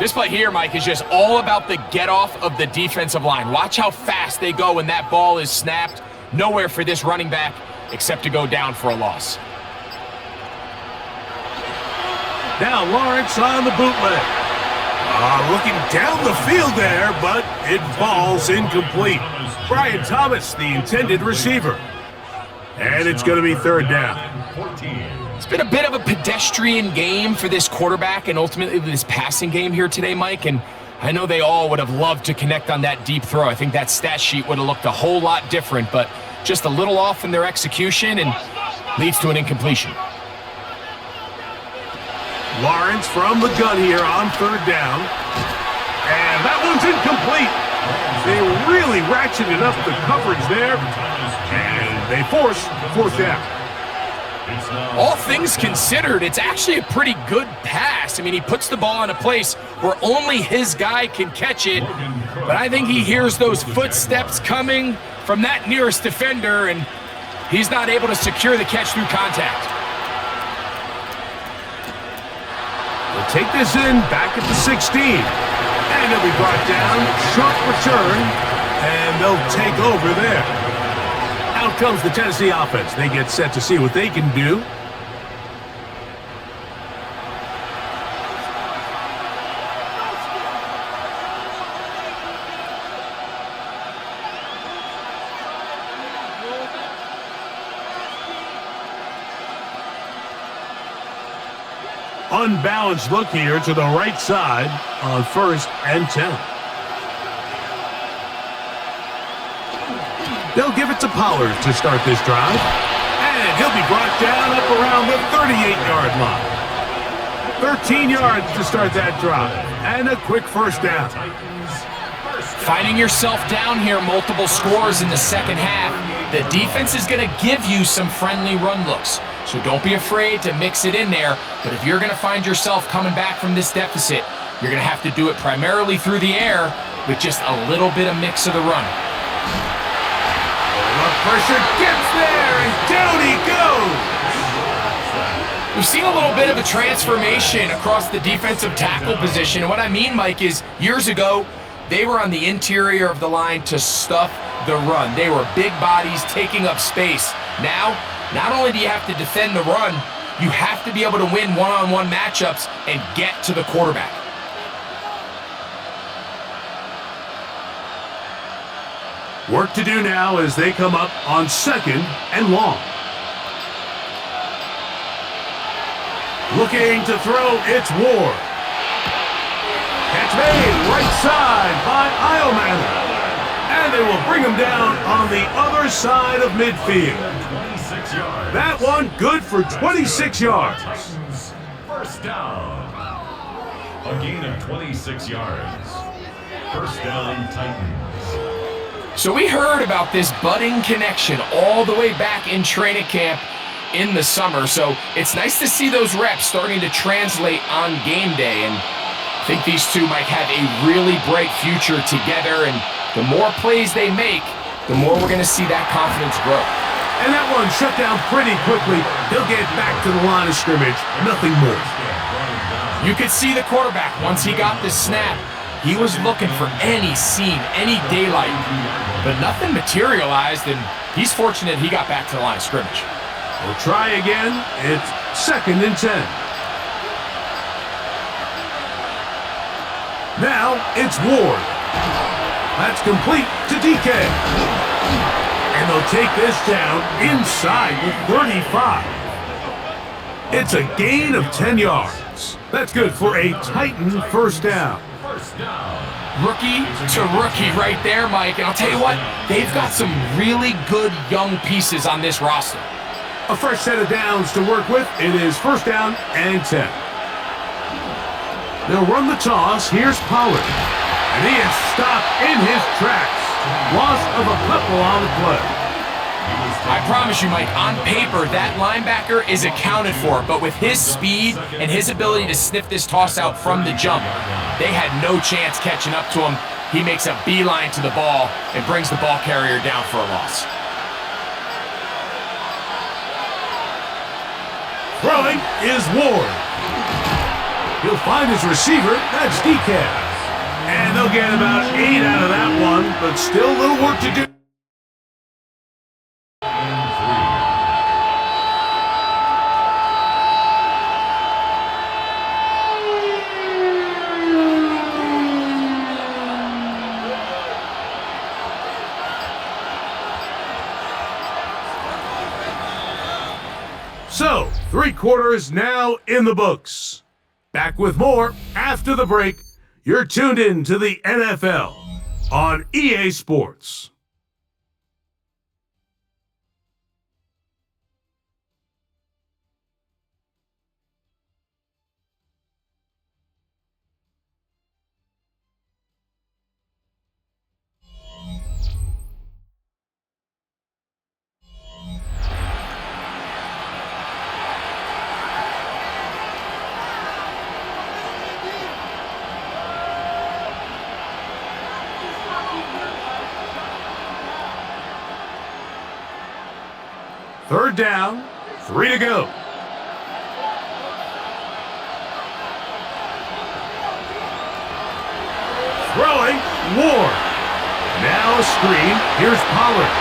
This play here, Mike, is just all about the get-off of the defensive line. Watch how fast they go when that ball is snapped. Nowhere for this running back except to go down for a loss. Now Lawrence on the bootleg. Looking down the field there, but it falls incomplete. Brian Thomas, the intended receiver. And it's going to be 3rd down. It's been a bit of a pedestrian game for this quarterback and ultimately this passing game here today, Mike. And I know they all would have loved to connect on that deep throw. I think that stat sheet would have looked a whole lot different, but just a little off in their execution and leads to an incompletion. Lawrence from the gun here on 3rd down. And that one's incomplete. They really ratcheted up the coverage there. And they force 4th down. All things considered, it's actually a pretty good pass. I mean, he puts the ball in a place where only his guy can catch it. But I think he hears those footsteps coming from that nearest defender, and he's not able to secure the catch through contact. They'll take this in back at the 16. And he'll be brought down. Short return. And they'll take over there. Out comes the Tennessee offense. They get set to see what they can do. Unbalanced look here to the right side on 1st and 10. They'll give it to Pollard to start this drive. And he'll be brought down up around the 38-yard line. 13 yards to start that drive. And a quick 1st down. Finding yourself down here, multiple scores in the 2nd half. The defense is going to give you some friendly run looks. So don't be afraid to mix it in there. But if you're going to find yourself coming back from this deficit, you're going to have to do it primarily through the air with just a little bit of mix of the run. Pressure gets there, and down he goes. We've seen a little bit of a transformation across the defensive tackle position. And what I mean, Mike, is years ago, they were on the interior of the line to stuff the run. They were big bodies taking up space. Now, not only do you have to defend the run, you have to be able to win one-on-one matchups and get to the quarterback. Work to do now as they come up on 2nd and long. Looking to throw, it's Ward. Catch made, right side by Iomanner. And they will bring him down on the other side of midfield. 26 yards. That one good for 26 yards. Titans, first down. A gain of 26 yards. First down, Titans. So we heard about this budding connection all the way back in training camp in the summer. So it's nice to see those reps starting to translate on game day. And I think these two might have a really bright future together. And the more plays they make, the more we're going to see that confidence grow. And that one shut down pretty quickly. He'll get back to the line of scrimmage. Nothing more. You could see the quarterback, once he got the snap, he was looking for any seam, any daylight. But nothing materialized, and he's fortunate he got back to the line of scrimmage. We'll try again. It's 2nd and 10. Now it's Ward. That's complete to DK. And they'll take this down inside the 35. It's a gain of 10 yards. That's good for a Titan first down. Rookie to rookie right there, Mike. And I'll tell you what, they've got some really good young pieces on this roster. A fresh set of downs to work with. It is first down and 10. They'll run the toss. Here's Pollard. And he is stopped in his tracks. Loss of a couple on the play. I promise you, Mike, on paper, that linebacker is accounted for. But with his speed and his ability to sniff this toss out from the jump, they had no chance catching up to him. He makes a beeline to the ball and brings the ball carrier down for a loss. Throwing is Ward. He'll find his receiver. That's DK. And they'll get about 8 out of that one, but still a little work to do. So, 3 quarters now in the books. Back with more after the break. You're tuned in to the NFL on EA Sports. Third down, 3 to go. Throwing, Ward. Now a screen, here's Pollard.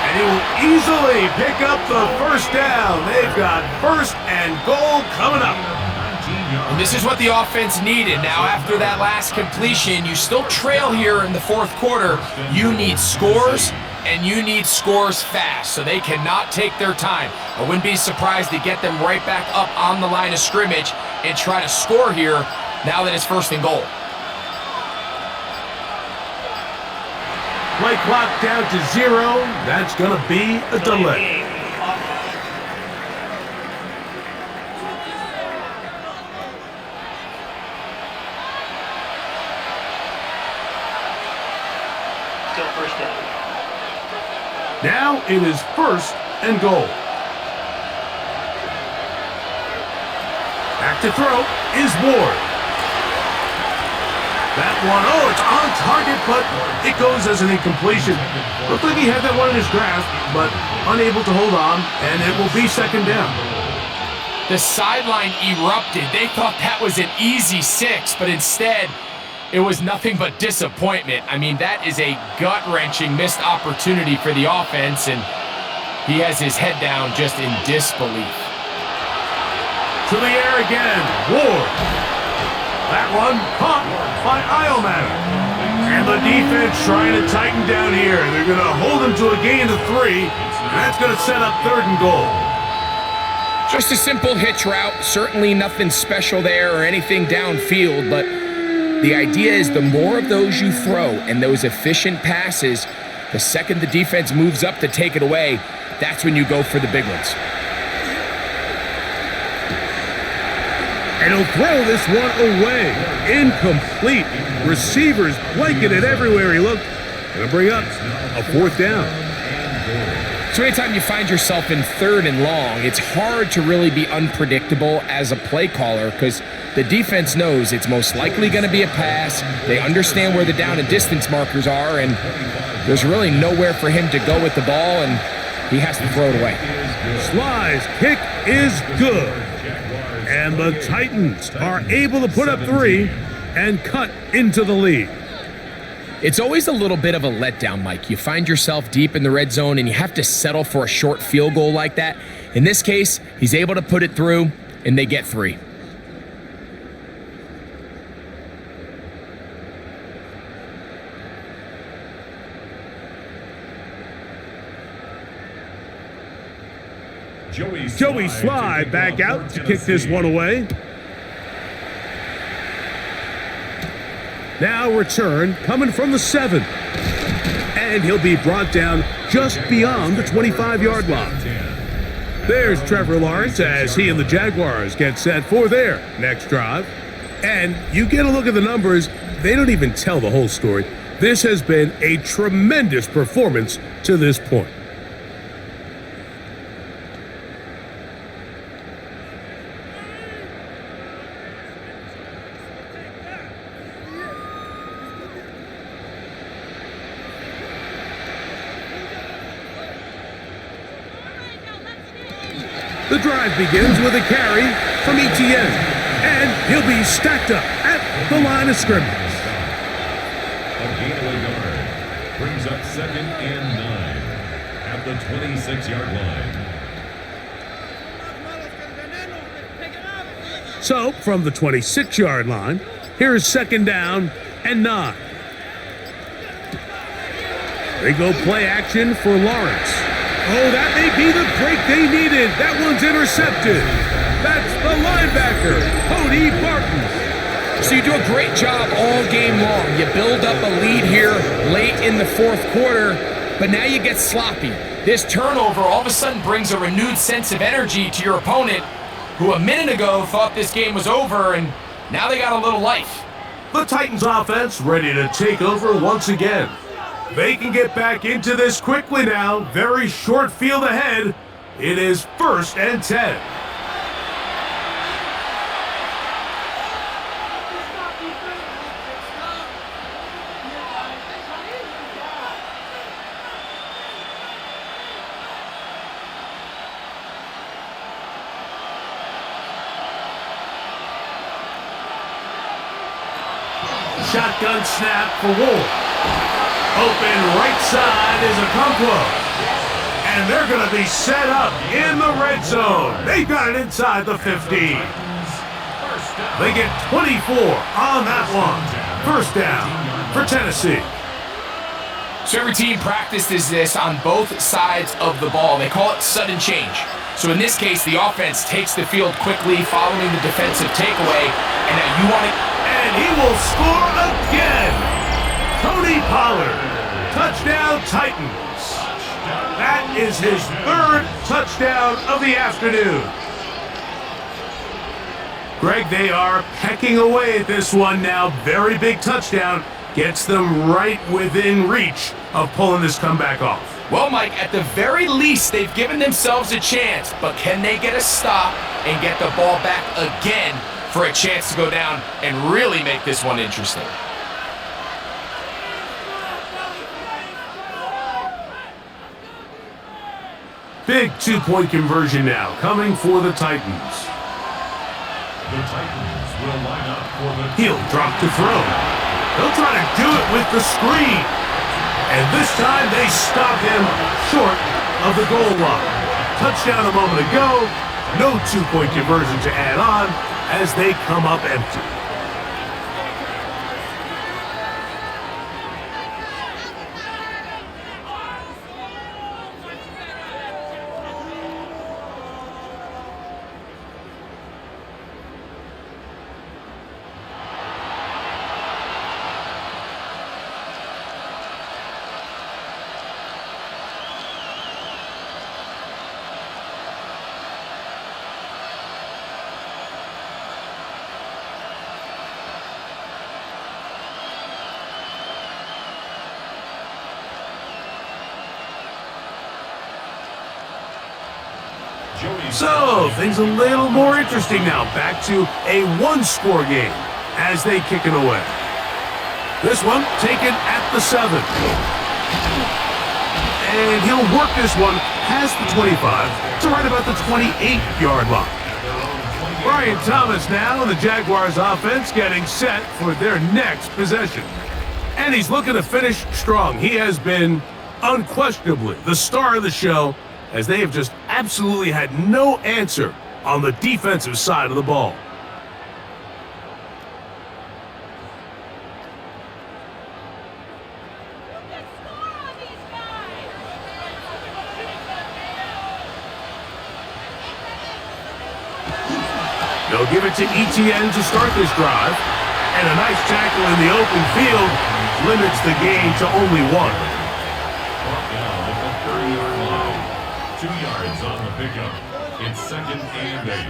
And he will easily pick up the first down. They've got first and goal coming up. And this is what the offense needed. Now, after that last completion, you still trail here in the fourth quarter. You need scores, and you need scores fast, so they cannot take their time. I wouldn't be surprised to get them right back up on the line of scrimmage and try to score here now that it's first and goal. Play clock down to 0. That's going to be a delay. Still first down. Now it is first and goal. Back to throw is Ward. That one, it's on target, but it goes as an incompletion. Looked like he had that one in his grasp, but unable to hold on, and it will be second down. The sideline erupted. They thought that was an easy 6, but instead, it was nothing but disappointment. I mean, that is a gut-wrenching missed opportunity for the offense, and he has his head down just in disbelief. To the air again, Ward. That one caught by Iomatter. And the defense trying to tighten down here. They're going to hold him to a gain of 3, and that's going to set up 3rd and goal. Just a simple hitch route. Certainly nothing special there or anything downfield, but the idea is the more of those you throw and those efficient passes, the second the defense moves up to take it away, that's when you go for the big ones. And he'll throw this one away. Incomplete. Receivers blanking it everywhere he looked. Gonna bring up a 4th down. So anytime you find yourself in 3rd and long, it's hard to really be unpredictable as a play caller because the defense knows it's most likely going to be a pass. They understand where the down and distance markers are, and there's really nowhere for him to go with the ball, and he has to throw it away. Sly's kick is good. And the Titans are able to put up 3 and cut into the lead. It's always a little bit of a letdown, Mike. You find yourself deep in the red zone and you have to settle for a short field goal like that. In this case, he's able to put it through and they get 3. Joey Sly back out to kick this one away. Now return coming from the 7. And he'll be brought down just beyond the 25-yard line. There's Trevor Lawrence as he and the Jaguars get set for their next drive. And you get a look at the numbers, they don't even tell the whole story. This has been a tremendous performance to this point. The drive begins with a carry from Etienne, and he'll be stacked up at the line of scrimmage. A gain of a yard brings up 2nd and 9 at the 26-yard line. So, from the 26-yard line, here's 2nd down and 9. They go play action for Lawrence. Oh, that may be the break they needed. That one's intercepted. That's the linebacker, Cody Barton. So you do a great job all game long. You build up a lead here late in the 4th quarter, but now you get sloppy. This turnover all of a sudden brings a renewed sense of energy to your opponent, who a minute ago thought this game was over, and now they got a little life. The Titans offense ready to take over once again. They can get back into this quickly now. Very short field ahead. It is 1st and 10. Shotgun snap for Wolf. Open right side is Okonkwo. And they're going to be set up in the red zone. They got it inside the 15. They get 24 on that one. 1st down for Tennessee. So every team practices this on both sides of the ball. They call it sudden change. So in this case, the offense takes the field quickly following the defensive takeaway. And now you want to... And he will score again. Tony Pollard, touchdown Titans. That is his 3rd touchdown of the afternoon. Greg, they are pecking away at this one now. Very big touchdown. Gets them right within reach of pulling this comeback off. Well, Mike, at the very least, they've given themselves a chance, but can they get a stop and get the ball back again for a chance to go down and really make this one interesting? Big 2-point conversion now coming for the Titans. The Titans will line up for the... He'll drop to throw. He'll try to do it with the screen. And this time they stop him short of the goal line. Touchdown a moment ago. No two-point conversion to add on as they come up empty. So, things a little more interesting now. Back to a one-score game as they kick it away. This one taken at the 7. And he'll work this one past the 25 to right about the 28-yard line. Brian Thomas now, the Jaguars offense getting set for their next possession. And he's looking to finish strong. He has been unquestionably the star of the show, as they have just absolutely had no answer on the defensive side of the ball. They'll give it to ETN to start this drive, and a nice tackle in the open field limits the gain to only 1. 2 yards on the pickup. It's 2nd and 8.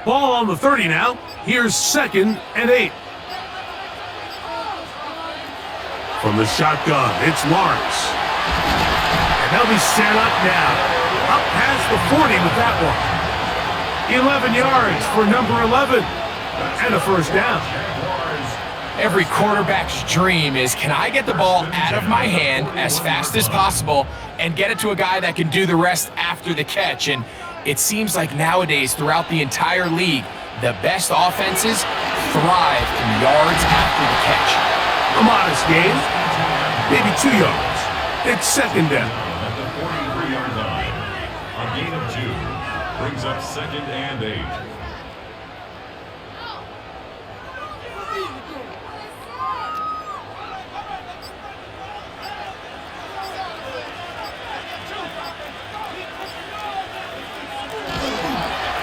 Ball on the 30 now. Here's 2nd and 8. From the shotgun, it's Lawrence. And they'll be set up now. Up past the 40 with that one. 11 yards for number 11. And a first down. Every quarterback's dream is, can I get the ball out of my hand as fast as possible and get it to a guy that can do the rest after the catch? And it seems like nowadays, throughout the entire league, the best offenses thrive in yards after the catch. A modest gain, maybe 2 yards. It's 2nd down. At the 43-yard line, a gain of 2 brings up 2nd and 8.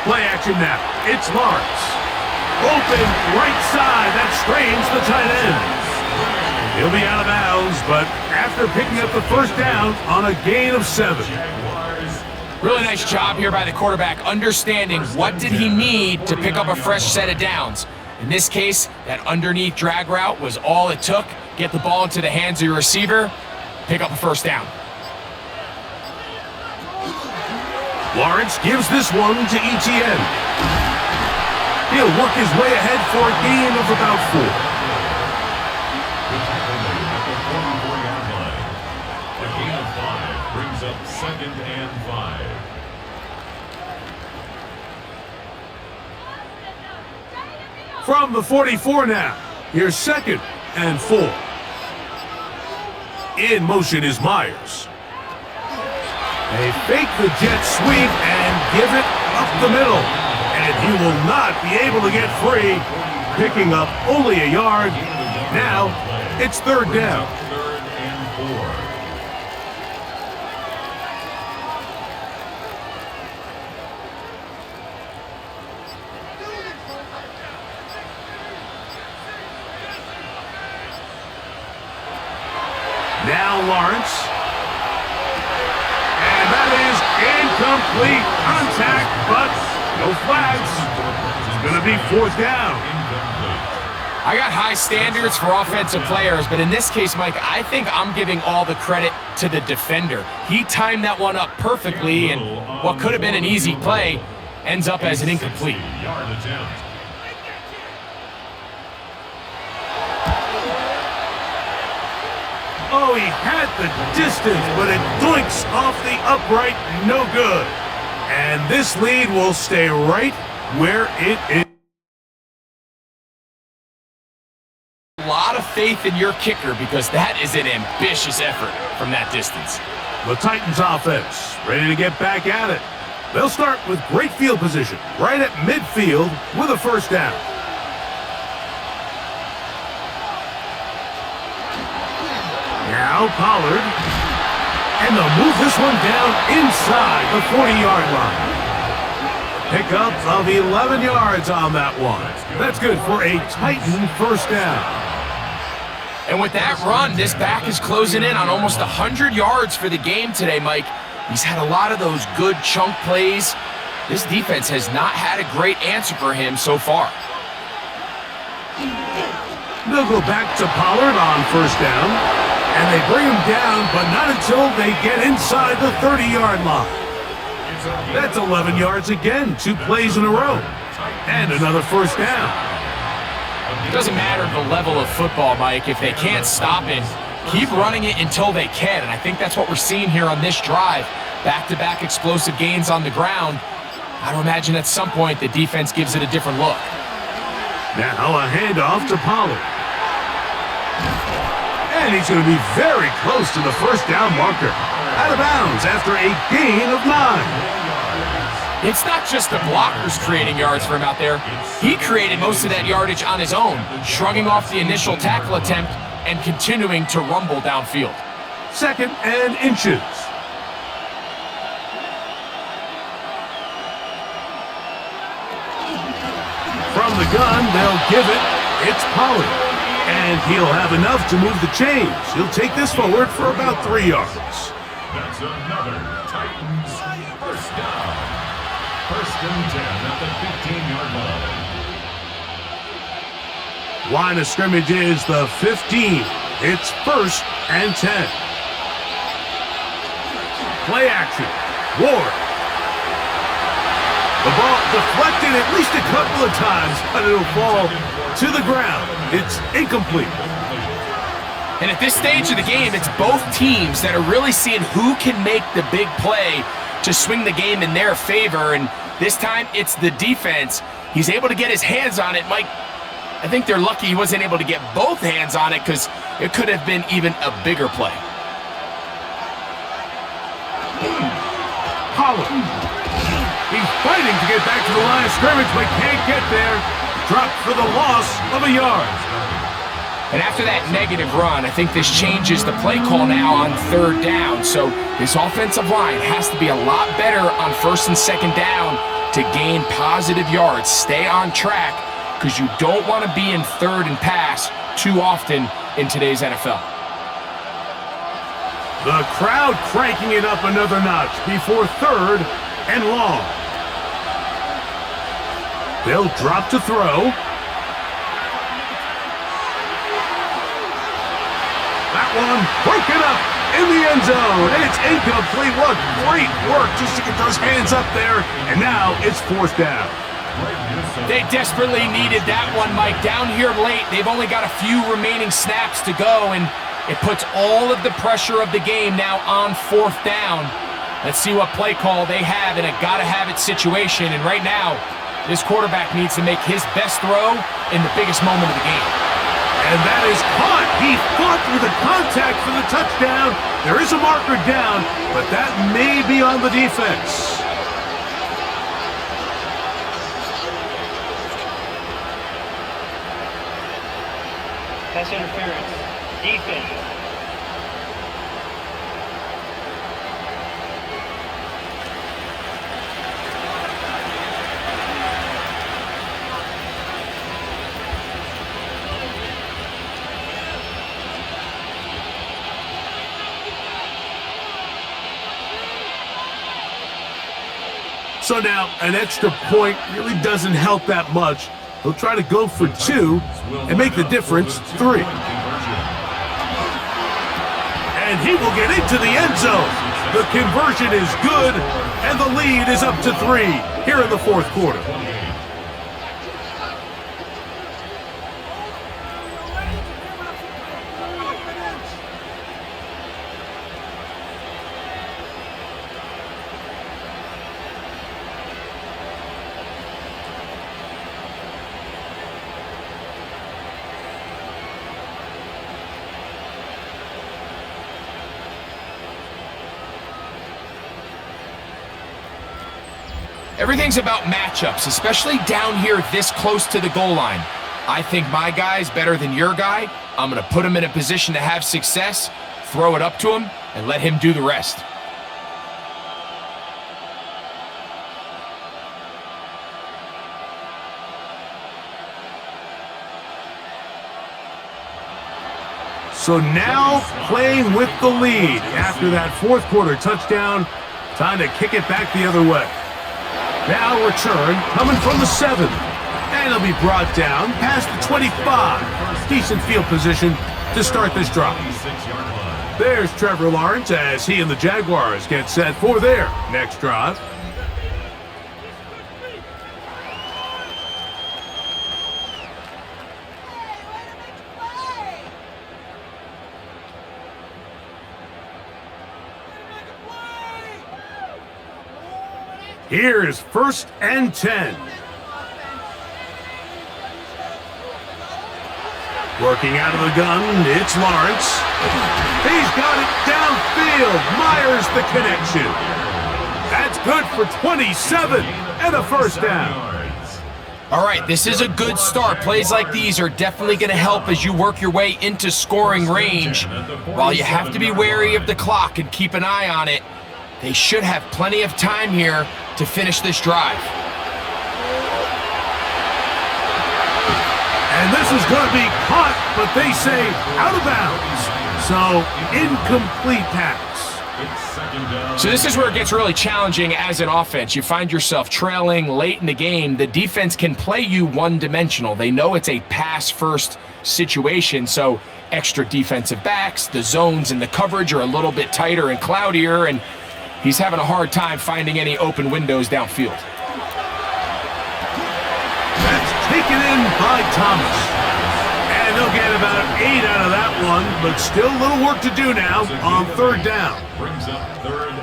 Play action now. It's Lawrence. Open right side. That strains the tight end. He'll be out of bounds, but after picking up the first down on a gain of 7. Really nice job here by the quarterback, understanding what did he need to pick up a fresh set of downs. In this case, that underneath drag route was all it took. Get the ball into the hands of your receiver, pick up a first down. Lawrence gives this one to ETN. He'll work his way ahead for a gain of about 4. At the 44-yard line, a gain of 5 brings up 2nd and 5. From the 44 now. Here's 2nd and 4. In motion is Myers. They fake the jet sweep and give it up the middle. And he will not be able to get free, picking up only a yard. Now, it's 3rd down. 3rd and 4. Now Lawrence. Incomplete contact, but no flags. It's going to be 4th down. I got high standards for offensive players, but in this case, Mike, I think I'm giving all the credit to the defender. He timed that one up perfectly, and what could have been an easy play ends up as an incomplete. Yard attempt. Oh, he had the distance, but it doinks off the upright. No good. And this lead will stay right where it is. A lot of faith in your kicker because that is an ambitious effort from that distance. The Titans offense ready to get back at it. They'll start with great field position right at midfield with a first down. Now Pollard. And they'll move this one down inside the 40-yard line. Pickup of 11 yards on that one. That's good for a Titan first down. And with that run, this back is closing in on almost 100 yards for the game today, Mike. He's had a lot of those good chunk plays. This defense has not had a great answer for him so far. They'll go back to Pollard on first down, and they bring him down, but not until they get inside the 30-yard line. That's 11 yards again, 2 plays in a row, and another first down. It doesn't matter the level of football, Mike. If they can't stop it, keep running it until they can, and I think that's what we're seeing here on this drive. Back-to-back explosive gains on the ground. I don't imagine at some point the defense gives it a different look. Now a handoff to Pollard. And he's going to be very close to the first down marker. Out of bounds after a gain of 9. It's not just the blockers creating yards for him out there. He created most of that yardage on his own, shrugging off the initial tackle attempt and continuing to rumble downfield. 2nd and inches. From the gun, they'll give it. It's Pollard. And he'll have enough to move the chains. He'll take this forward for about 3 yards. That's another Titans first down. 1st and 10 at the 15-yard line. Line of scrimmage is the 15. It's 1st and 10. Play action. Ward. The ball deflected at least a couple of times, but it'll fall to the ground. It's incomplete. And at this stage of the game, it's both teams that are really seeing who can make the big play to swing the game in their favor. And this time, it's the defense. He's able to get his hands on it. Mike, I think they're lucky he wasn't able to get both hands on it because it could have been even a bigger play. Pollard. He's fighting to get back to the line of scrimmage, but can't get there. Dropped for the loss of a yard. And after that negative run, I think this changes the play call now on 3rd down. So this offensive line has to be a lot better on 1st and 2nd down to gain positive yards. Stay on track because you don't want to be in 3rd and pass too often in today's NFL. The crowd cranking it up another notch before 3rd and long. They'll drop to throw. That one broken up in the end zone. And it's incomplete. What great work just to get those hands up there. And now it's 4th down. They desperately needed that one, Mike. Down here late, they've only got a few remaining snaps to go, and it puts all of the pressure of the game now on 4th down. Let's see what play call they have in a gotta-have-it situation. And right now, this quarterback needs to make his best throw in the biggest moment of the game. And that is caught. He fought with the contact for the touchdown. There is a marker down, but that may be on the defense. Pass interference. Defense. So now, an extra point really doesn't help that much. He'll try to go for 2 and make the difference 3. And he will get into the end zone. The conversion is good, and the lead is up to 3 here in the 4th quarter. Everything's about matchups, especially down here this close to the goal line. I think my guy's better than your guy. I'm going to put him in a position to have success, throw it up to him, and let him do the rest. So now playing with the lead after that fourth quarter touchdown. Time to kick it back the other way. Now return coming from the 7. And it'll be brought down past the 25. Decent field position to start this drive. There's Trevor Lawrence as he and the Jaguars get set for their next drive. Here's 1st and 10. Working out of the gun, it's Lawrence. He's got it downfield. Myers the connection. That's good for 27 and a first down. All right, this is a good start. Plays like these are definitely going to help as you work your way into scoring range. While you have to be wary of the clock and keep an eye on it, they should have plenty of time here to finish this drive. And this is going to be caught, but they say out of bounds. So, incomplete pass. So this is where it gets really challenging as an offense. You find yourself trailing late in the game. The defense can play you one-dimensional. They know it's a pass-first situation, so extra defensive backs, the zones and the coverage are a little bit tighter and cloudier, and he's having a hard time finding any open windows downfield. That's taken in by Thomas. And they'll get about 8 out of that one, but still a little work to do now on 3rd down.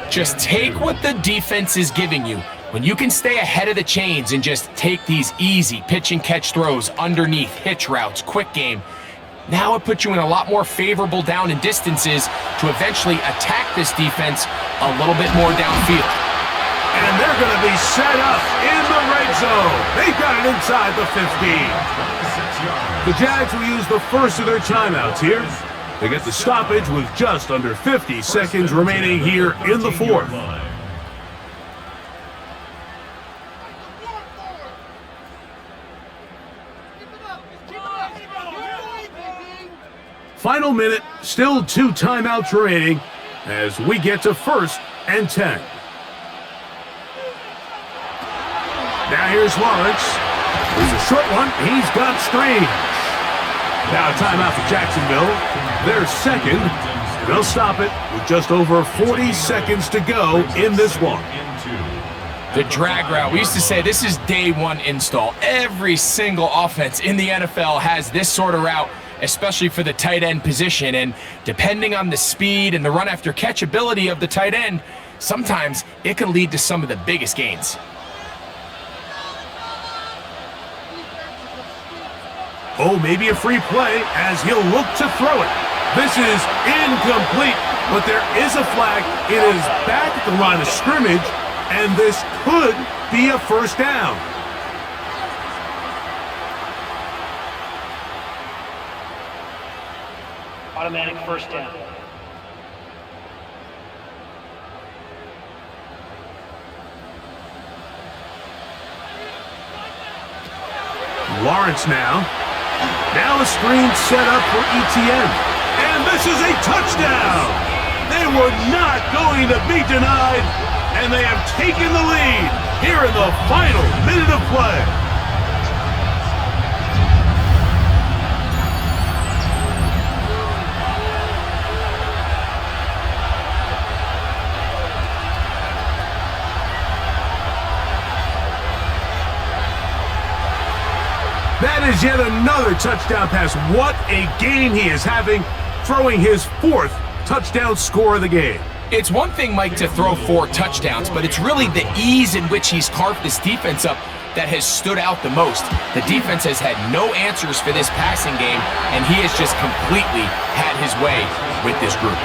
Just take what the defense is giving you. When you can stay ahead of the chains and just take these easy pitch and catch throws underneath, hitch routes, quick game, now it puts you in a lot more favorable down and distances to eventually attack this defense a little bit more downfield. And they're going to be set up in the red zone. They've got it inside the 15. The Jags will use the first of their timeouts here. They get the stoppage with just under 50 seconds remaining here in the 4th. Final minute, still 2 timeouts remaining as we get to 1st and 10. Now here's Lawrence. There's a short one. He's got Strange. Now timeout for Jacksonville. They're 2nd. They'll stop it with just over 40 seconds to go in this one. The drag route. We used to say this is day 1 install. Every single offense in the NFL has this sort of route, especially for the tight end position. And depending on the speed and the run after catch ability of the tight end, sometimes it can lead to some of the biggest gains. Oh, maybe a free play as he'll look to throw it. This is incomplete, but there is a flag. It is back at the line of scrimmage, and this could be a first down. Automatic first down. Lawrence now. Now a screen set up for ETN. And this is a touchdown! They were not going to be denied, and they have taken the lead here in the final minute of play. That is yet another touchdown pass. What a game he is having, throwing his 4th touchdown score of the game. It's one thing, Mike, to throw 4 touchdowns, but it's really the ease in which he's carved this defense up that has stood out the most. The defense has had no answers for this passing game, and he has just completely had his way with this group.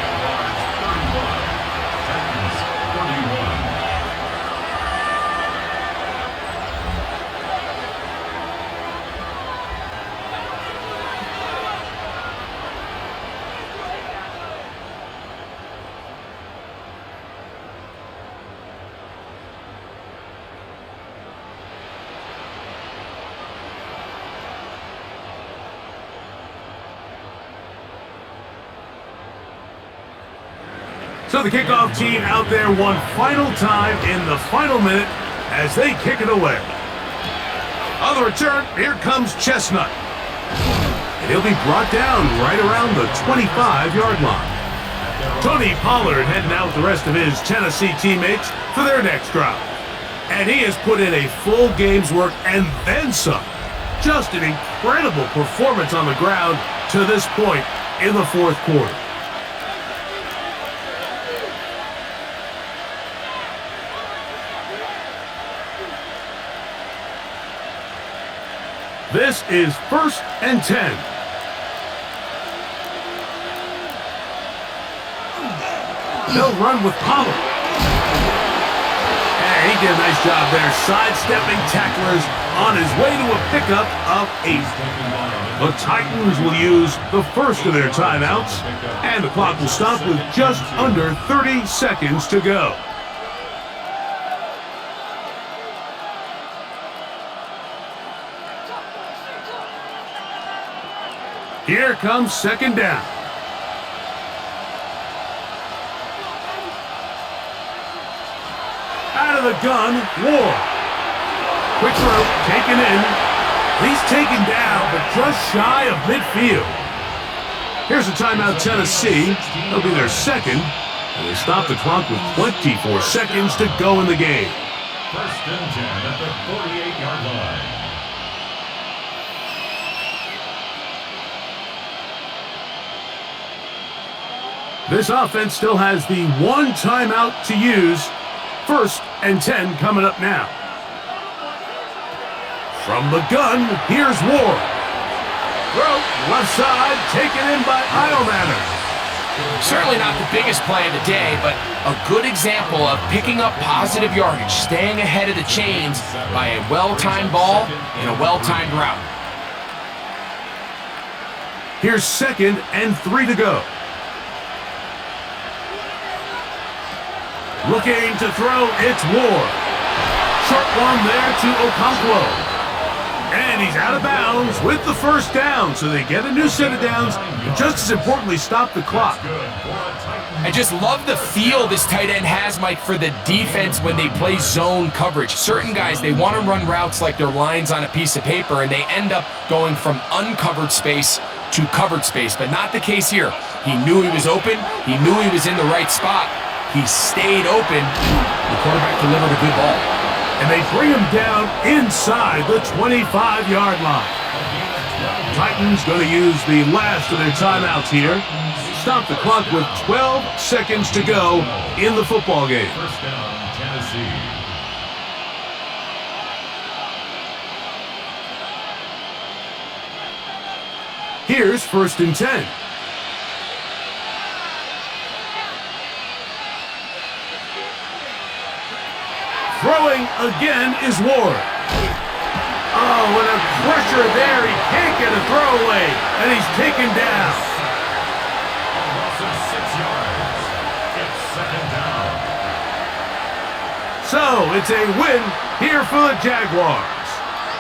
So the kickoff team out there one final time in the final minute as they kick it away. On the return, here comes Chestnut. And he'll be brought down right around the 25-yard line. Tony Pollard heading out with the rest of his Tennessee teammates for their next drive. And he has put in a full game's work and then some. Just an incredible performance on the ground to this point in the fourth quarter. This is 1st and 10. They'll run with Pollard. And he did a nice job there, sidestepping tacklers on his way to a pickup of 8. The Titans will use the first of their timeouts, and the clock will stop with just under 30 seconds to go. Here comes 2nd down. Out of the gun, Ward. Quick throw, taken in. He's taken down, but just shy of midfield. Here's a timeout, Tennessee. That'll be their second. And they stop the clock with 24 seconds to go in the game. 1st and 10 at the 48-yard line. This offense still has the one timeout to use. 1st and 10 coming up now. From the gun, here's Ward. Throw, left side, taken in by Eilmatter. Certainly not the biggest play of the day, but a good example of picking up positive yardage, staying ahead of the chains by a well-timed ball and a well-timed route. Here's 2nd and 3 to go. Looking to throw, it's Ward. Short one there to Okonkwo. And he's out of bounds with the 1st down, so they get a new set of downs, and just as importantly, stop the clock. I just love the feel this tight end has, Mike, for the defense when they play zone coverage. Certain guys, they want to run routes like they're lines on a piece of paper, and they end up going from uncovered space to covered space, but not the case here. He knew he was open. He knew he was in the right spot. He stayed open. The quarterback delivered a good ball. And they bring him down inside the 25-yard line. Titans going to use the last of their timeouts here. Stop the clock with 12 seconds to go in the football game. 1st down, Tennessee. Here's 1st and 10. Throwing again is Ward. Oh, and a pressure there. He can't get a throwaway, and he's taken down. Loss of 6 yards. It's 2nd down. So it's a win here for the Jaguars.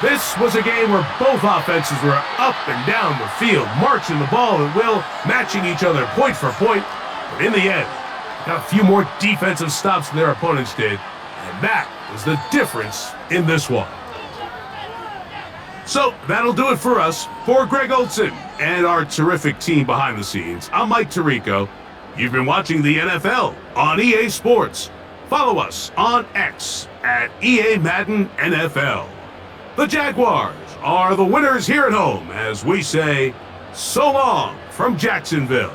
This was a game where both offenses were up and down the field, marching the ball at will, matching each other point for point. But in the end, got a few more defensive stops than their opponents did. And that was the difference in this one. So that'll do it for us. For Greg Olson and our terrific team behind the scenes, I'm Mike Tirico. You've been watching the NFL on EA Sports. Follow us on X at EA Madden NFL. The Jaguars are the winners here at home as we say so long from Jacksonville.